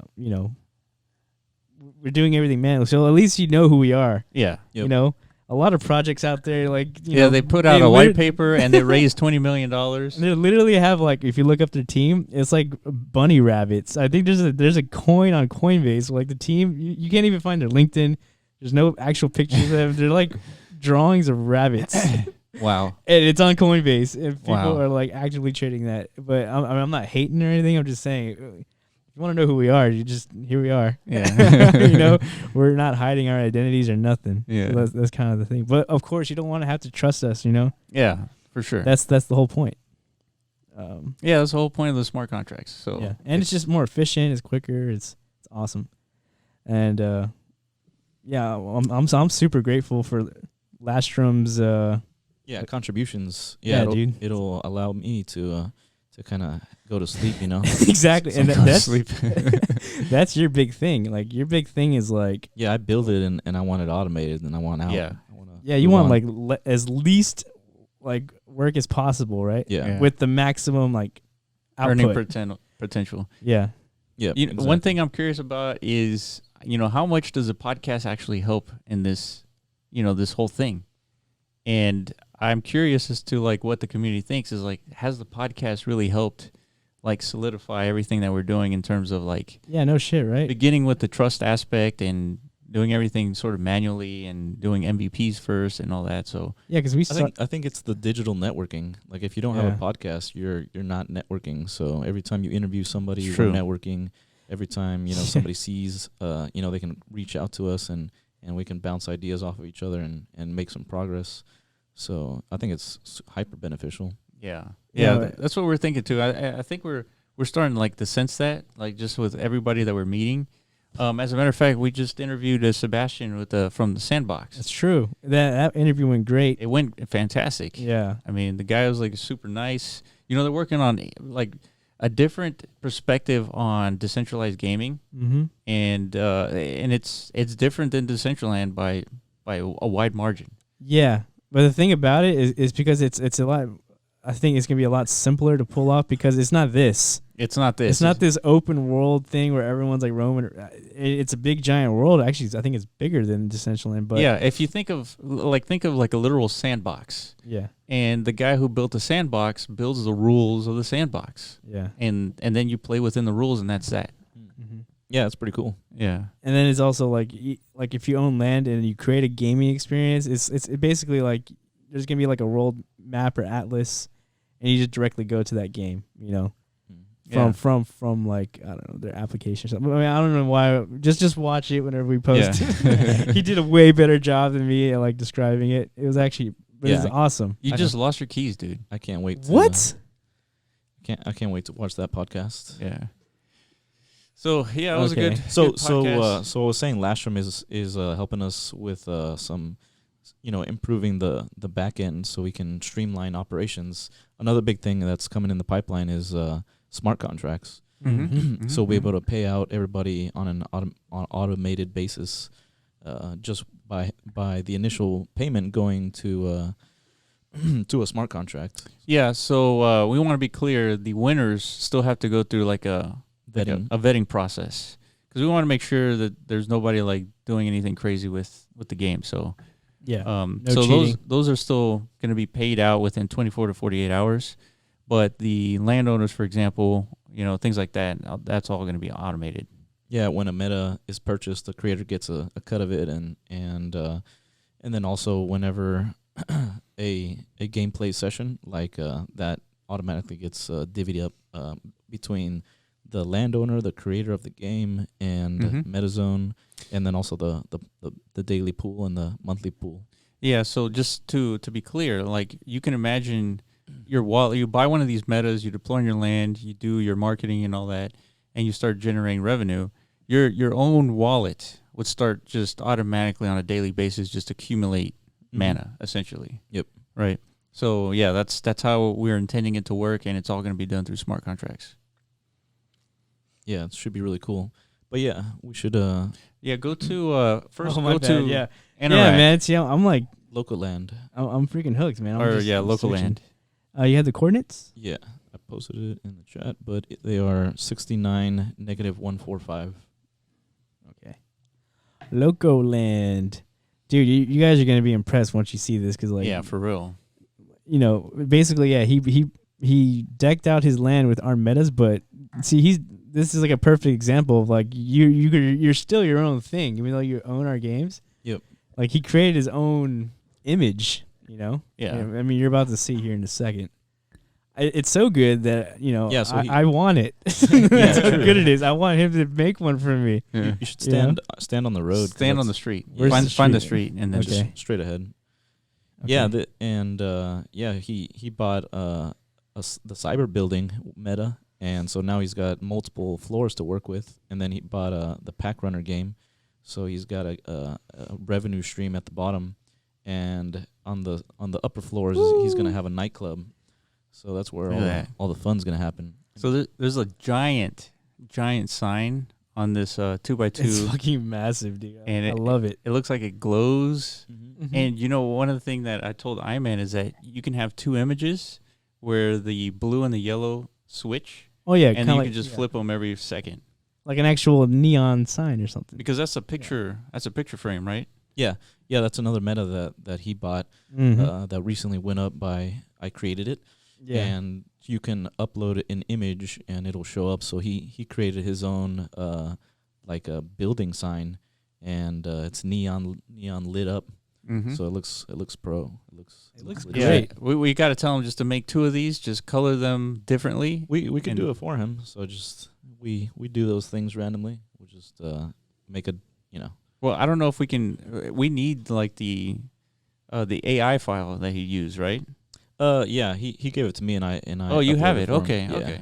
doing everything manual. So at least you know who we are. Yeah. Yep. A lot of projects out there, like, they put out a white paper and they raised $20 million. They literally have, like, if you look up their team, it's like bunny rabbits. I think there's a coin on Coinbase. Like, the team, you can't even find their LinkedIn. There's no actual pictures of them. They're like drawings of rabbits. Wow. And it's on Coinbase, and people Wow. are like actively trading that. But I'm not hating or anything. I'm just saying, if you want to know who we are, here we are. Yeah. You know, we're not hiding our identities or nothing. Yeah. So that's kind of the thing. But of course, you don't want to have to trust us. You know, Yeah, for sure. that's the whole point. Yeah, that's the whole point of the smart contracts. So Yeah, and it's just more efficient. It's quicker. It's awesome. And yeah, I'm super grateful for Lastrum's. Contributions. Yeah, Yeah, dude. It'll allow me to kind of go to sleep. You know. Exactly, and Sometimes that's sleep. that's your big thing. Like your big thing is like Yeah, I build it and I want it automated and I want out. Yeah. I wanna you move want on. like as least like work as possible, right? Yeah. With the maximum like Earning output. potential. Yeah. Yeah. You know, one thing I'm curious about is, how much does a podcast actually help in this, this whole thing? And I'm curious as to like what the community thinks is like, has the podcast really helped like solidify everything that we're doing in terms of like, Yeah, no shit, right? beginning with the trust aspect and doing everything sort of manually and doing MVPs first and all that. So Yeah, because we I think it's the digital networking. Like if you don't have a podcast, you're not networking. So every time you interview somebody, you're True. networking. Every time somebody sees, they can reach out to us and we can bounce ideas off of each other and make some progress. So I think it's hyper beneficial. yeah, Yeah. that's what we're thinking too. I think we're starting like to sense that, like just with everybody that we're meeting. As a matter of fact, we just interviewed Sebastian from the Sandbox. That's true. That interview went great. It went fantastic. Yeah. I mean, the guy was like super nice. They're working on like a different perspective on decentralized gaming, and it's different than Decentraland by a wide margin. Yeah. But the thing about it is because it's a lot. I think it's gonna be a lot simpler to pull off because it's not this. It's not this. It's not this open world thing where everyone's like roaming. It's a big giant world. Actually, I think it's bigger than Decentraland. But yeah, if you think of like a literal sandbox, yeah, and the guy who built the sandbox builds the rules of the sandbox, yeah, and then you play within the rules, and that's that. Yeah, it's pretty cool. Yeah, and then it's also like if you own land and you create a gaming experience, it's basically like there's gonna be like a world map or atlas, and you just directly go to that game. From like I don't know their application or something. I mean I don't know why. Just watch it whenever we post. Yeah. He did a way better job than me at like describing it. It was actually it was awesome. You just lost your keys, dude. I can't wait. What? I can't wait to watch that podcast. Yeah. So yeah, it was a good. So good podcast. I was saying Lastrum is helping us with some improving the back end so we can streamline operations. Another big thing that's coming in the pipeline is smart contracts. So we'll be able to pay out everybody on an automated basis, just by the initial payment going to to a smart contract. Yeah. So we want to be clear: the winners still have to go through like a vetting process, because we want to make sure that there's nobody like doing anything crazy with the game. So yeah, no so cheating. those are still going to be paid out within 24 to 48 hours. But the landowners, for example, things like that, that's all going to be automated. Yeah, when a meta is purchased, the creator gets a cut of it, and then also whenever a gameplay session like that automatically gets divvied up between the landowner, the creator of the game, and MetaZone, and then also the daily pool and the monthly pool. Yeah, so just to be clear, like you can imagine your wallet, you buy one of these metas, you deploy on your land, you do your marketing and all that, and you start generating revenue. Your own wallet would start just automatically on a daily basis just accumulate mana, essentially. Yep. Right. So yeah, that's how we're intending it to work, and it's all going to be done through smart contracts. Yeah, it should be really cool. But yeah, we should go to first. Oh, my go bad, to yeah. Interact. Yeah, man. See, I'm like local land. I'm freaking hooked, man. Local land. You had the coordinates? Yeah, I posted it in the chat, but they are 69 negative 145. Okay. Loco land. Dude, you guys are going to be impressed once you see this, because like Yeah, for real. Basically, yeah, he decked out his land with our metas, but see, this is like a perfect example of like you're still your own thing, even though you own our games. Yep. Like he created his own image You know? Yeah. I mean, you're about to see here in a second. It's so good that, you know, Yeah, so I want it. That's how good it is. I want him to make one for me. Yeah. You should stand on the road. Stand on the street. Where's Find the the street and then Okay. Just straight ahead. Okay. Yeah, he bought the cyber building meta, and so now he's got multiple floors to work with. And then he bought the Pack Runner game, so he's got a revenue stream at the bottom, and on the upper floors he's gonna have a nightclub. So that's where all the fun's gonna happen. So there's a giant sign on this 2x2. It's fucking massive, dude. And I love it. It looks like it glows. Mm-hmm. And you know, one of the things that I told Iman is that you can have two images where the blue and the yellow switch. Oh yeah, and then you can just flip them every second. Like an actual neon sign or something. Because that's a picture. That's a picture frame, right? Yeah, that's another meta that he bought that recently went up by I created it. Yeah. And you can upload an image and it'll show up. So he created his own like a building sign, and it's neon lit up. Mm-hmm. So it looks pro. It looks great. Yeah, we got to tell him just to make two of these. Just color them differently. We can do it for him. So just we do those things randomly. We'll just make a Well, I don't know if we can. We need like the AI file that he used, right? Yeah, he gave it to me and I. Oh, you have uploaded it. for him. Okay, Yeah. okay.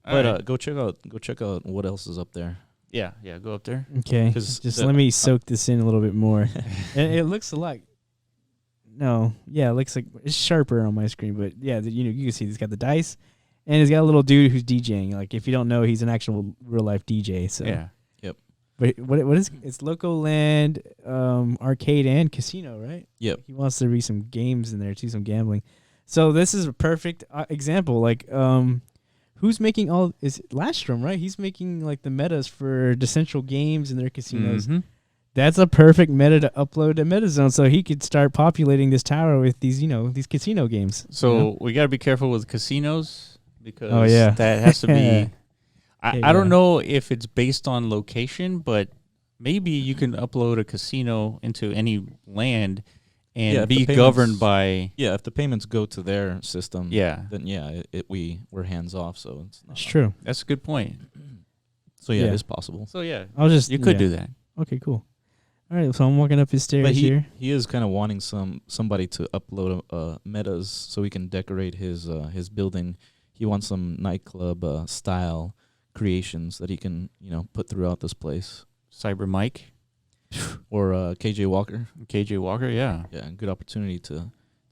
But Alright. go check out what else is up there. yeah, go up there. Okay. 'Cause Just the- let me soak this in a little bit more. It looks like. No, yeah, it looks like it's sharper on my screen, but yeah, you can see he's got the dice, and he's got a little dude who's DJing. Like if you don't know, he's an actual real life DJ. So Yeah. But what is it's Loco Land, arcade and casino, right? Yep. He wants there to be some games in there too, some gambling. So this is a perfect example. Like, who's making all? Is it Lastrom, right? He's making like the metas for Decentral Games and their casinos. Mhm. That's a perfect meta to upload to MetaZone, so he could start populating this tower with these, these casino games. So we got to be careful with casinos because that has to be. I don't know if it's based on location, but maybe you can upload a casino into any land and be governed by. Yeah, if the payments go to their system, Yeah. then we're hands off. So it's not That's true. That's a good point. So Yeah. it is possible. So yeah, You could do that. Okay, cool. All right, so I'm walking up his stairs But here. he is kind of wanting somebody to upload metas so he can decorate his building. He wants some nightclub style creations that he can put throughout this place. Cyber Mike, Or KJ Walker. KJ Walker, yeah. Yeah, good opportunity to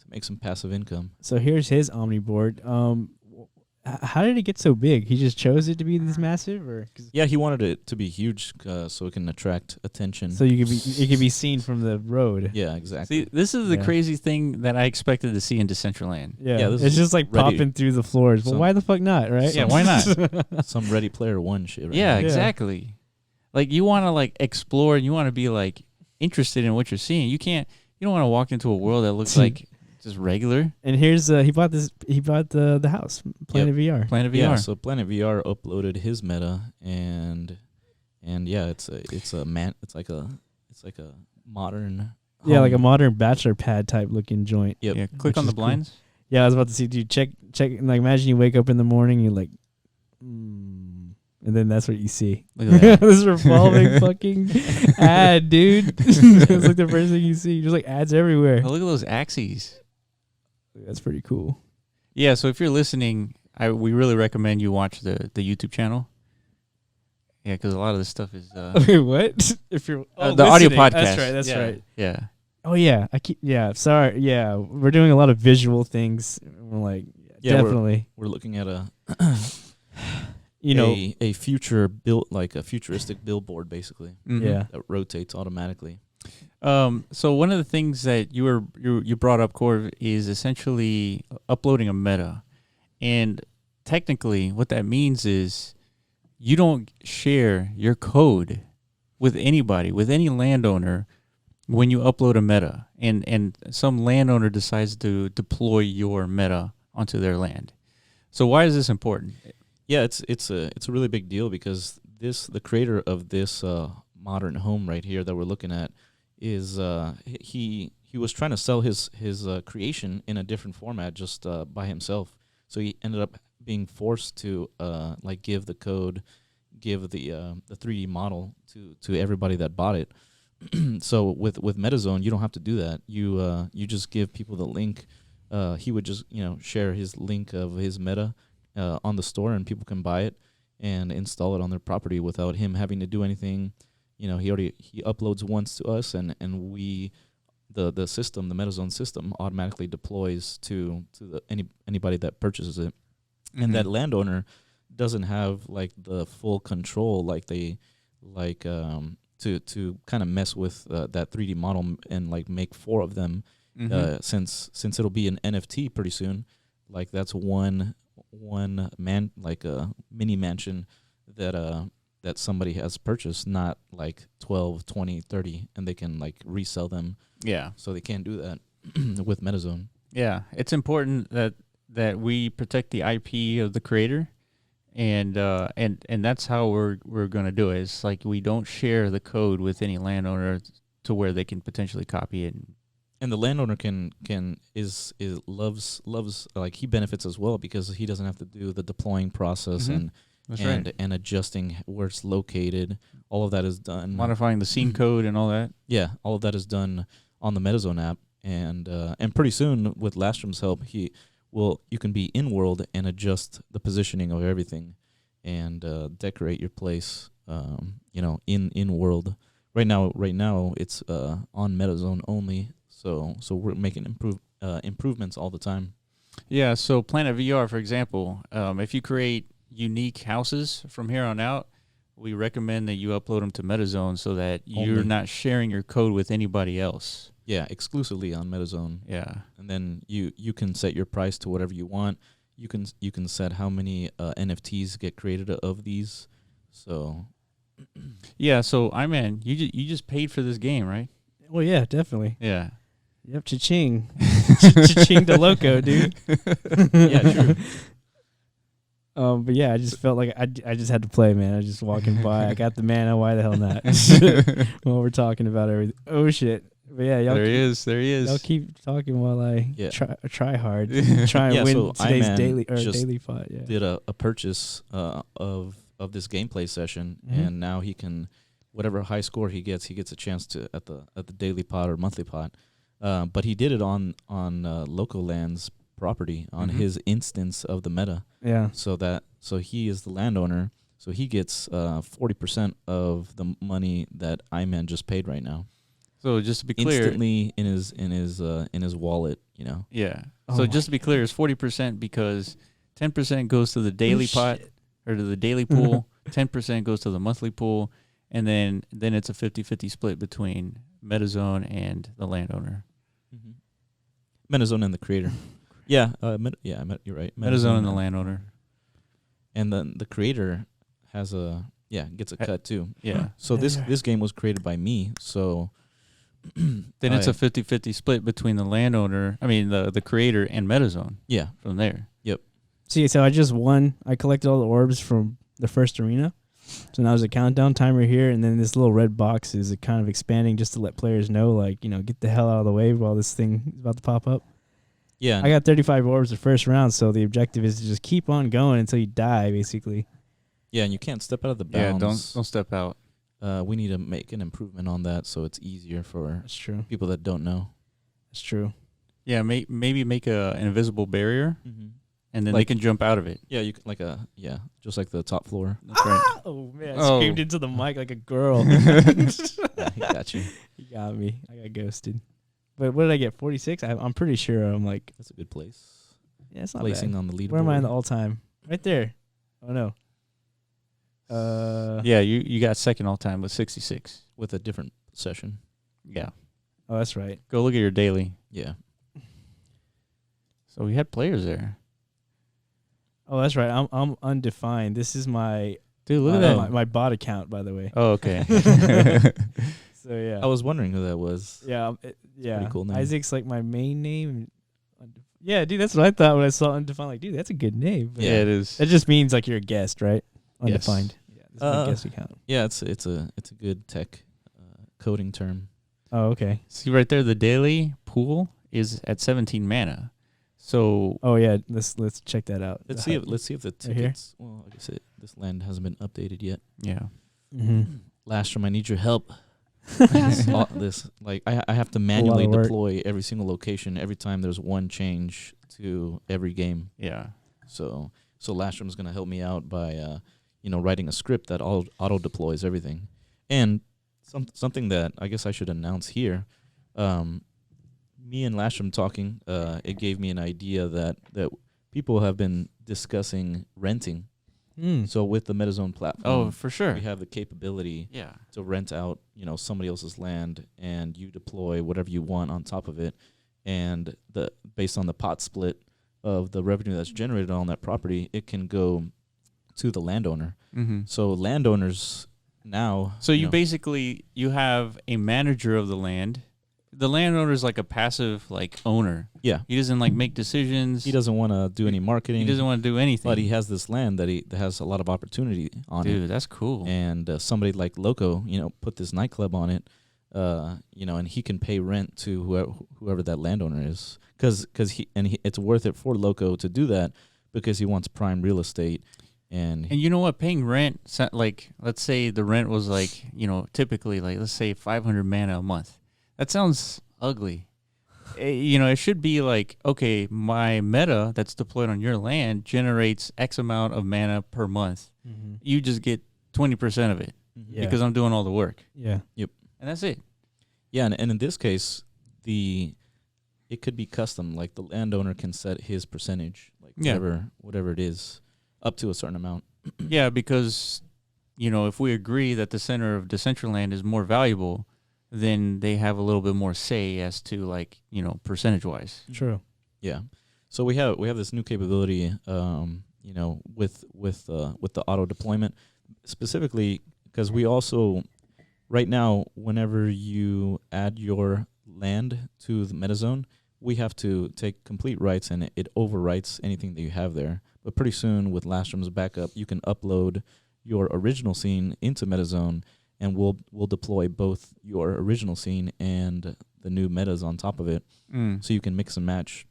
make some passive income. So here's his Omni board. How did it get so big? He just chose it to be this massive, or Yeah, he wanted it to be huge so it can attract attention. so it could be seen from the road. Yeah, exactly. See, this is the Yeah. crazy thing that I expected to see in Decentraland. Yeah, this it's is just like ready- popping through the floors. Well, some- why the fuck not, right? Yeah, why not? Some Ready Player One shit. Right Yeah, now. exactly. Like you want to like explore and you want to be like interested in what you're seeing. You don't want to walk into a world that looks like just regular. And here's he bought the house, Planet VR. Planet VR. Yeah, so Planet VR uploaded his meta, and yeah, it's like a modern. Yeah, like a home. modern bachelor pad type looking joint. Yep. Yeah, click Which on is the cool. blinds. Yeah, I was about to see. Dude, check. Like, imagine you wake up in the morning, you're like, and then that's what you see. Look at that. This revolving fucking ad, dude. It's like the first thing you see. Just like ads everywhere. Oh, look at those axes. That's pretty cool. Yeah, so if you're listening, we really recommend you watch the YouTube channel. Yeah, because a lot of this stuff is Wait, what? If you're the audio listening. podcast. That's right. That's Yeah. right. yeah. Oh yeah, sorry. Yeah, we're doing a lot of visual things. We're like, Yeah, definitely. We're looking at a a futuristic billboard basically Mhm. yeah. that rotates automatically. So one of the things that you brought up, Corv, is essentially uploading a meta, and technically what that means is you don't share your code with anybody, with any landowner, when you upload a meta, and some landowner decides to deploy your meta onto their land. So why is this important? Yeah, it's a really big deal because the creator of this modern home right here that we're looking at is he he was trying to sell his creation in a different format just by himself. So he ended up being forced to like give the code, give the 3D model to everybody that bought it. So with MetaZone, you don't have to do that. You just give people the link. He would just share his link of his meta on the store, and people can buy it and install it on their property without him having to do anything. He uploads once to us, and we the system, the MetaZone system, automatically deploys to anybody that purchases it. Mm-hmm. And that landowner doesn't have like the full control to kind of mess with that 3D model and like make 4 of them. Mm-hmm. Since it'll be an NFT pretty soon, like that's one man, like a mini mansion that somebody has purchased, not like 12, 20, 30, and they can like resell them. Yeah. So they can't do that with MetaZone. Yeah, it's important that we protect the IP of the creator, and that's how we're gonna do it. It's like we don't share the code with any landowner to where they can potentially copy it. And the landowner loves like he benefits as well because he doesn't have to do the deploying process. Mm-hmm. and adjusting where it's located. All of that is done. Modifying the scene code and all that. Yeah, all of that is done on the MetaZone app, and pretty soon with Lastrom's help, you can be in world and adjust the positioning of everything, and decorate your place. In world. Right now it's on MetaZone only. So we're making improvements all the time. Yeah. So Planet VR, for example, if you create unique houses from here on out, we recommend that you upload them to MetaZone so that you're not sharing your code with anybody else. Yeah, exclusively on MetaZone. Yeah. And then you can set your price to whatever you want. You can set how many NFTs get created of these. So yeah, so you just paid for this game, right? Well, yeah, definitely. Yeah. Yep, cha-ching. Cha-ching to loco, dude. Yeah, true. But yeah, I just felt like I just had to play, man. I was just walking by. I got the mana. Why the hell not? While we're talking about everything. Oh shit! But yeah, there he is. Y'all keep talking while I try hard, try and win today's daily pot. Yeah. Did a purchase of this gameplay session, and now he can, whatever high score he gets a chance to at the daily pot or monthly pot. But he did it on Locoland's property, on his instance of the meta. Yeah. So he is the landowner. So he gets 40% of the money that Iman just paid right now. So just to be clear, instantly in his wallet, Yeah. So just to be clear, it's 40% because 10% goes to the daily pot or to the daily pool, 10% goes to the monthly pool, and then it's a 50-50 split between MetaZone and the landowner. Mm-hmm. MetaZone and the creator. Yeah, you're right. MetaZone and the landowner. And then the creator gets a cut too. Yeah. So this game was created by me, so then it's a 50-50 split between the landowner, the creator and MetaZone. Yeah. From there. Yep. See, so I just won. I collected all the orbs from the first arena. So now there's a countdown timer here, and then this little red box is kind of expanding just to let players know, like, get the hell out of the way while this thing is about to pop up. Yeah. I got 35 orbs the first round, so the objective is to just keep on going until you die, basically. Yeah, and you can't step out of the bounds. Yeah, don't step out. We need to make an improvement on that so it's easier for That's true. people that don't know. That's true. Yeah, maybe make an invisible barrier, and then they can jump out of it. Yeah, you can just like the top floor. That's right. Oh man, I screamed into the mic like a girl. He got you. He got me. I got ghosted. But what did I get? 46? I'm pretty sure I'm like... That's a good place. Yeah, it's not Placing bad. on the leaderboard. Where am I in the all-time? Right there. Oh, no. Yeah, you got second all-time with 66. With a different session. Yeah. Oh, that's right. Go look at your daily. Yeah. So we had players there. Oh, that's right. I'm undefined. This is my... Dude, look at that. My bot account, by the way. Oh, okay. So, yeah. I was wondering who that was. Yeah. Yeah. Pretty cool name. Isaac's like my main name. Yeah, dude, that's what I thought when I saw Undefined. Like, dude, that's a good name. But yeah, it is. It just means like you're a guest, right? Undefined. Yes. Yeah, this is my guest account. Yeah, it's a good tech coding term. Oh, okay. See right there, the daily pool is at 17 mana. So Oh yeah, let's check that out. Let's see if the tickets. Right, well, I guess this land hasn't been updated yet. yeah. Mm-hmm. Lastrom, I need your help. this like I have to manually deploy every single location every time there's one change to every game. Yeah. So Lastrom's gonna help me out by writing a script that auto deploys everything. And something that I guess I should announce here. Me and Lastrom talking, it gave me an idea that people have been discussing renting. So with the MetaZone platform, for sure, we have the capability to rent out, somebody else's land, and you deploy whatever you want on top of it, and based on the pot split of the revenue that's generated on that property, it can go to the landowner. Mm-hmm. So landowners now. So you basically you have a manager of the land. The landowner is like a passive owner. Yeah. He doesn't make decisions. He doesn't want to do any marketing. He doesn't want to do anything. But he has this land that has a lot of opportunity on it. Dude, that's cool. And somebody like Loco, put this nightclub on it, and he can pay rent to whoever that landowner is. Because it's worth it for Loco to do that because he wants prime real estate. And you know what? Paying rent, let's say the rent was typically let's say 500 mana a month. That sounds ugly. It should be okay, my meta that's deployed on your land generates X amount of mana per month. Mm-hmm. You just get 20% of it because I'm doing all the work. Yeah. Yep. And that's it. Yeah, and in this case, it could be custom. Like the landowner can set his percentage, whatever it is, up to a certain amount. Yeah, because if we agree that the center of Decentraland is more valuable, then they have a little bit more say as to percentage wise. True. Yeah. So we have this new capability, with the auto deployment, specifically because we also right now, whenever you add your land to the MetaZone, we have to take complete rights and it overwrites anything that you have there. But pretty soon with Lastrom's backup, you can upload your original scene into MetaZone, and we'll deploy both your original scene and the new metas on top of it, so you can mix and match.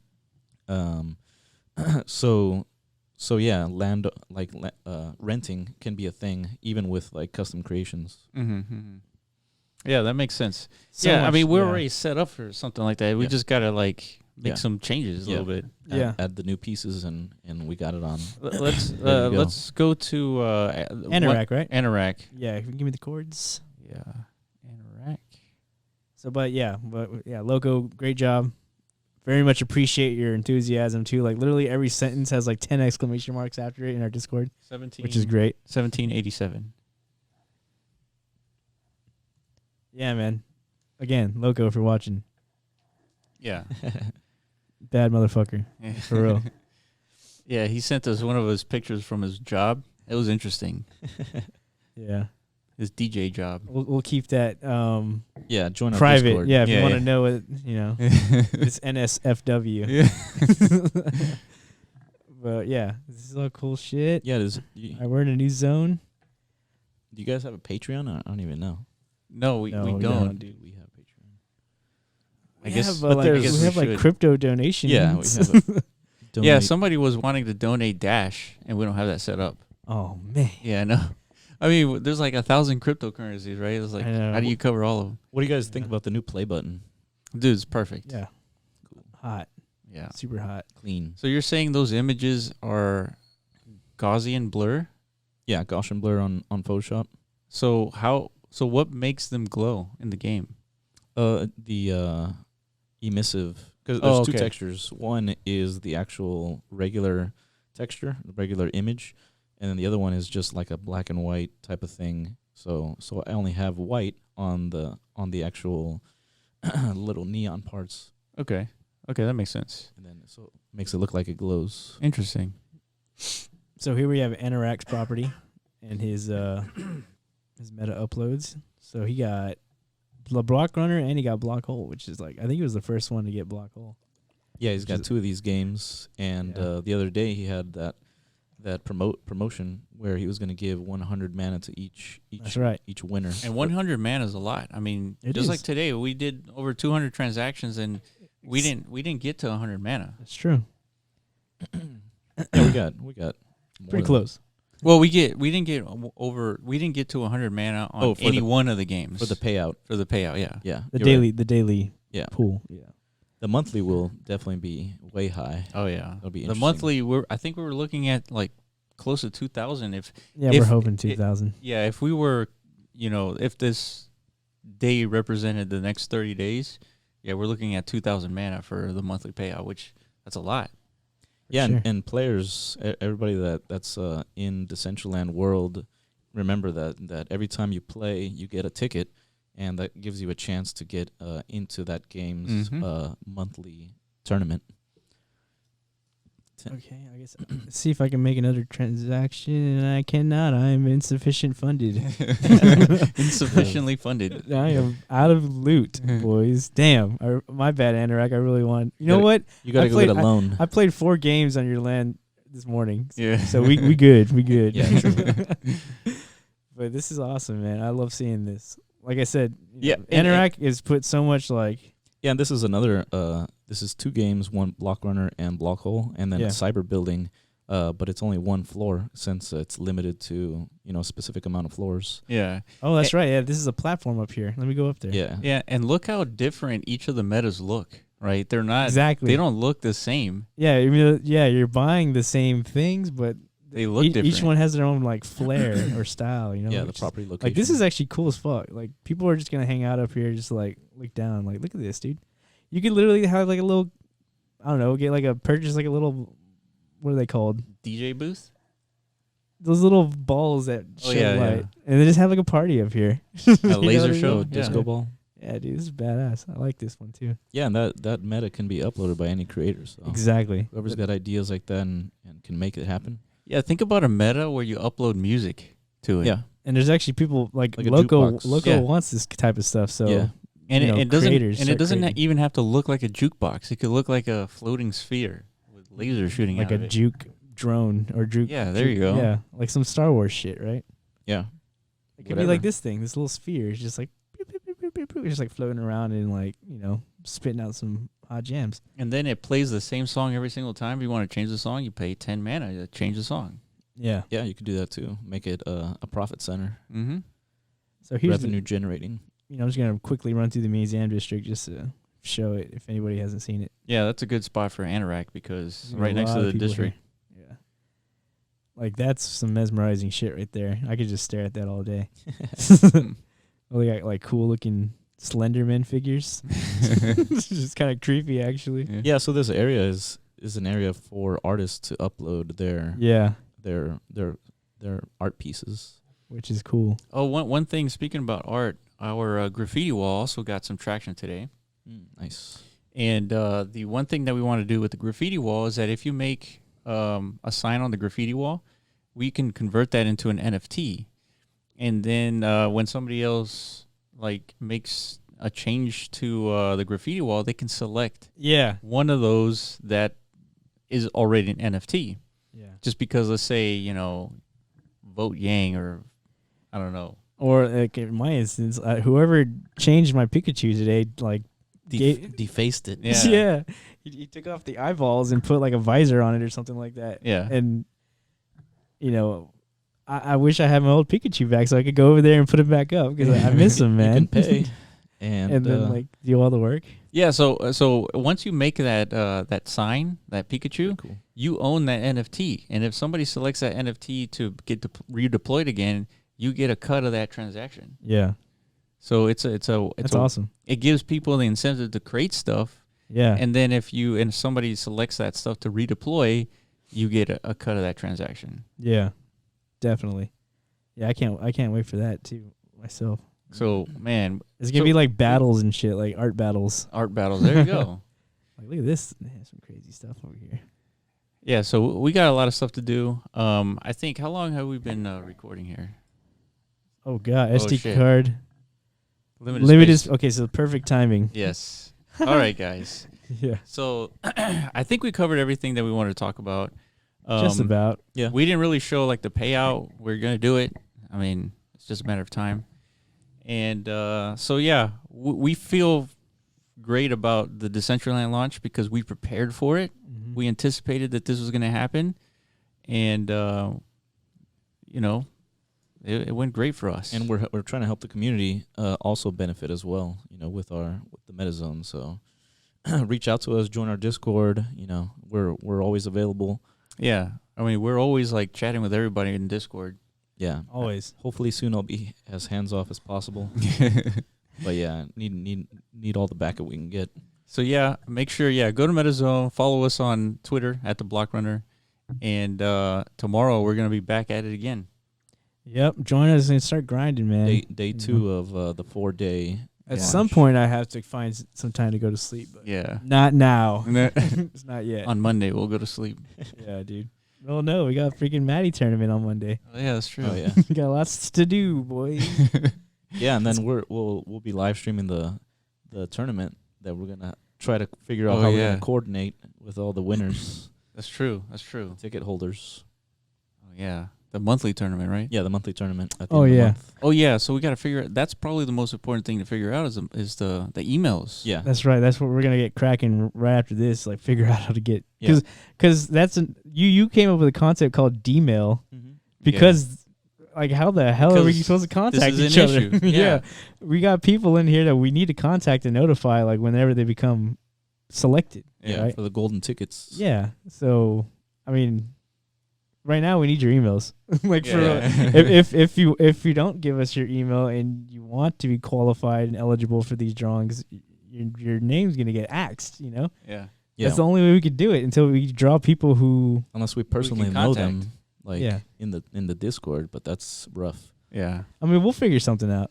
So yeah, renting can be a thing even with custom creations. Mm-hmm, mm-hmm. Yeah, that makes sense. I mean we're already set up for something like that. We just gotta make some changes a little bit. Add the new pieces and we got it on. Let's go to Anorak, right? Anorak. Yeah, if you can give me the chords. Yeah, Anorak. So, but Loco, great job. Very much appreciate your enthusiasm too. Literally every sentence has 10 exclamation marks after it in our Discord, 17, which is great. 1787. Yeah, man. Again, Loco, if you're watching. Yeah. Bad motherfucker. For real. Yeah, he sent us one of his pictures from his job. It was interesting. Yeah. His DJ job. We'll keep that join our private. Discord. Yeah, if you want to know it, it's NSFW. Yeah. But yeah, this is all cool shit. Yeah, we're in a new zone. Do you guys have a Patreon? I don't even know. No, we don't. Dude, we have Patreon. I guess we have crypto donations. Yeah, we have yeah, somebody was wanting to donate Dash, and we don't have that set up. Oh man. Yeah, I know. I mean, there's 1,000 cryptocurrencies, right? It's how do you cover all of them? What do you guys think about the new play button? Dude, it's perfect. Yeah. Cool. Hot. Yeah. Super hot. Clean. So you're saying those images are Gaussian blur? Yeah, Gaussian blur on Photoshop. So what makes them glow in the game? The emissive, because there's two textures. One is the actual regular texture, the regular image, and then the other one is just like a black and white type of thing. So I only have white on the actual little neon parts. Okay, that makes sense. And then so it makes it look like it glows. Interesting. So here we have Anorak's property and his meta uploads. So he got Block Runner and he got Block Hole, which is I think he was the first one to get Block Hole. Yeah, he's got two of these games, and the other day he had that promotion where he was going to give 100 mana to each That's right. each winner. And 100 mana is a lot. I mean, It just is. like today, we did over 200 transactions, and we didn't get to 100 mana. That's true. Yeah, we got more Pretty than- close. Well, we didn't get to 100 mana on any one of the games for the payout. For the payout, yeah. Yeah, The you're daily right. Yeah. pool. Yeah. The monthly will definitely be way high. Oh yeah. That'll be the interesting. monthly. I think we were looking at like close to 2,000. Yeah, If we're hoping it- 2,000. Yeah, if we were, if this day represented the next 30 days, yeah, we're looking at 2,000 mana for the monthly payout, which that's a lot. Yeah, Sure. and players, everybody that's in Decentraland world, remember that every time you play, you get a ticket, and that gives you a chance to get into that game's monthly tournament. Okay, I guess let's see if I can make another transaction, and I cannot. I am insufficient funded. Insufficiently funded. I am out of loot, boys. Damn, my bad, Anorak. I really want. You know what? You gotta I go get a played- loan. I played 4 games on your land this morning. Yeah. So we good. We good. Yeah, true. But this is awesome, man. I love seeing this. Like I said, Yeah, and- Anorak has put so much like. Yeah, and this is another. This is 2 games, one block runner and block hole, and then Yeah. cyber building. But it's only 1 floor since it's limited to a specific amount of floors. Yeah. Oh, that's right. Yeah, this is a platform up here. Let me go up there. Yeah. Yeah, and look how different each of the metas look, right? They're not Exactly. They don't look the same. Yeah, you're buying the same things, but They look each different. one has their own like flair or style. Yeah, the which is- property location. Like this is actually cool as fuck. Like people are just gonna hang out up here, just like look down. Like look at this, dude. You could literally have like a little, I don't know, get like purchase like a little, what are they called? DJ booth? Those little balls that Oh, show yeah, light, yeah. and they just have like a party up here. A You know laser what I mean? show? disco Yeah. ball. Yeah, dude, this is badass. I like this one too. Yeah, and that meta can be uploaded by any creator. So Exactly. whoever's got ideas like that and can make it happen. Yeah, think about a meta where you upload music to it. Yeah. And there's actually people like a Loco. jukebox. Loco Yeah. wants this type of stuff. So Yeah. And you know, it doesn't creators and it start doesn't creating. even have to look like a jukebox. It could look like a floating sphere with laser shooting like out a of it. juke drone or juke. Yeah, there you go. Yeah, like some Star Wars shit, right? Yeah. It could be Whatever. like this thing, this little sphere. It's just like boop, boop, boop, boop, boop, boop, just like floating around and like spitting out some hot jams. And then it plays the same song every single time. If you want to change the song, you pay 10 mana to change the song. Yeah. Yeah, you could do that too. Make it a profit center, Mm-hmm. So here's revenue generating. I'm just gonna quickly run through the museum district just to show it if anybody hasn't seen it. Yeah, that's a good spot for Anorak because There's right a next lot to of the people district. here. Yeah. Like that's some mesmerizing shit right there. I could just stare at that all day. Oh, they got like cool looking Slenderman figures. It's just kind of creepy, actually. Yeah, so this area is an area for artists to upload their Yeah, their art pieces. which is cool. Oh, one thing, speaking about art, our graffiti wall also got some traction today. Nice. And the one thing that we want to do with the graffiti wall is that if you make a sign on the graffiti wall, we can convert that into an NFT. And then when somebody else like makes a change to the graffiti wall, they can select Yeah. one of those that is already an NFT. Yeah. Just because, let's say, vote Yang or I don't know. Or like in my instance, whoever changed my Pikachu today, like, Defaced it. Yeah. yeah, he took off the eyeballs and put like a visor on it or something like that. Yeah. And I wish I had my old Pikachu back so I could go over there and put it back up because I miss him, man. You can pay and then like do all the work. Yeah, so once you make that sign, that Pikachu, cool. you own that NFT, and if somebody selects that NFT to get redeployed again, you get a cut of that transaction. Yeah, So that's awesome. It gives people the incentive to create stuff, Yeah, and then if somebody selects that stuff to redeploy, you get a cut of that transaction. yeah, definitely. Yeah, I can't wait for that too myself. So man, It's gonna be like battles and shit, like art battles. art battles. There you go. Like, look at this. Man, some crazy stuff over here. Yeah, so we got a lot of stuff to do. I think, how long have we been recording here? Oh god, Oh, SD shit. card. Limited space. Okay, so perfect timing. Yes. All right, guys. Yeah. So I think we covered everything that we wanted to talk about. Just about. Yeah. We didn't really show like the payout. We're gonna do it. I mean, it's just a matter of time. And so yeah, we feel great about the Decentraland launch because we prepared for it. Mm-hmm. We anticipated that this was going to happen, and you know, it went great for us. And we're trying to help the community also benefit as well. You know, with the MetaZone. So reach out to us, join our Discord. You know, we're always available. Yeah, I mean, we're always like chatting with everybody in Discord. Yeah, always. Hopefully soon I'll be as hands off as possible. But yeah, need all the backup we can get. So yeah, make sure go to MetaZone, follow us on Twitter at the Block Runner, and tomorrow we're gonna be back at it again. Yep, join us and start grinding, man. Day 2 of the 4-day. At launch. some point, I have to find some time to go to sleep. But Yeah, not now. It's not yet. On Monday we'll go to sleep. Yeah, dude. Oh no, we got a freaking Maddie tournament on Monday. Oh yeah, that's true. Oh yeah, We got lots to do, boys. yeah, and then we'll be live streaming the tournament that we're gonna try to figure out how we're gonna coordinate with all the winners. That's true. That's true. Ticket holders. Oh yeah, the monthly tournament, right? Yeah, the monthly tournament. At the Oh, end of the yeah. month. Oh yeah, so we got to figure out. That's probably the most important thing to figure out is the emails. Yeah, That's right. That's what we're gonna get cracking right after this. Like figure out how to get Yeah. because that's you came up with a concept called D-mail because like how the hell are we Because supposed to contact this is each an other? issue. Yeah. We got people in here that we need to contact and notify like whenever they become selected. yeah, right? for the golden tickets. Yeah. So I mean, right now we need your emails. Like for Yeah. if you don't give us your email and you want to be qualified and eligible for these drawings, your name's gonna get axed. You know, Yeah. Yeah, that's the only way we could do it until we draw people who. unless we personally can know contact. them, like Yeah. in the Discord, but that's rough. Yeah. I mean, we'll figure something out.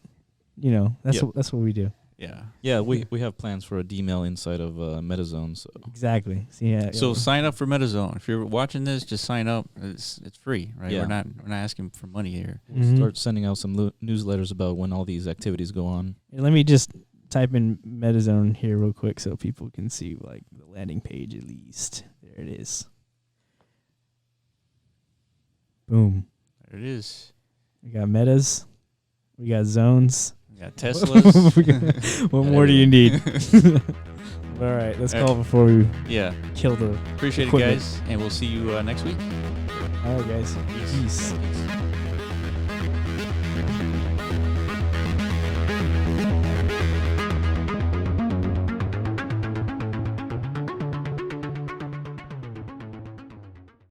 You know, that's Yep. that's what we do. Yeah. Yeah, we have plans for a D-mail inside of MetaZone. So Exactly. So, yeah. So sign up for MetaZone. If you're watching this, just sign up. It's free, right? Yeah. We're not asking for money here. we'll Mhm. start sending out some newsletters about when all these activities go on. Let me just type in MetaZone here real quick so people can see like the landing page at least. There it is. Boom. There it is. We got metas. We got zones. We got Teslas. We got- what more do you need? All right, let's call before we Yeah. kill the. Appreciate Equipment. it, guys, and we'll see you next week. All right, guys. Peace. Peace.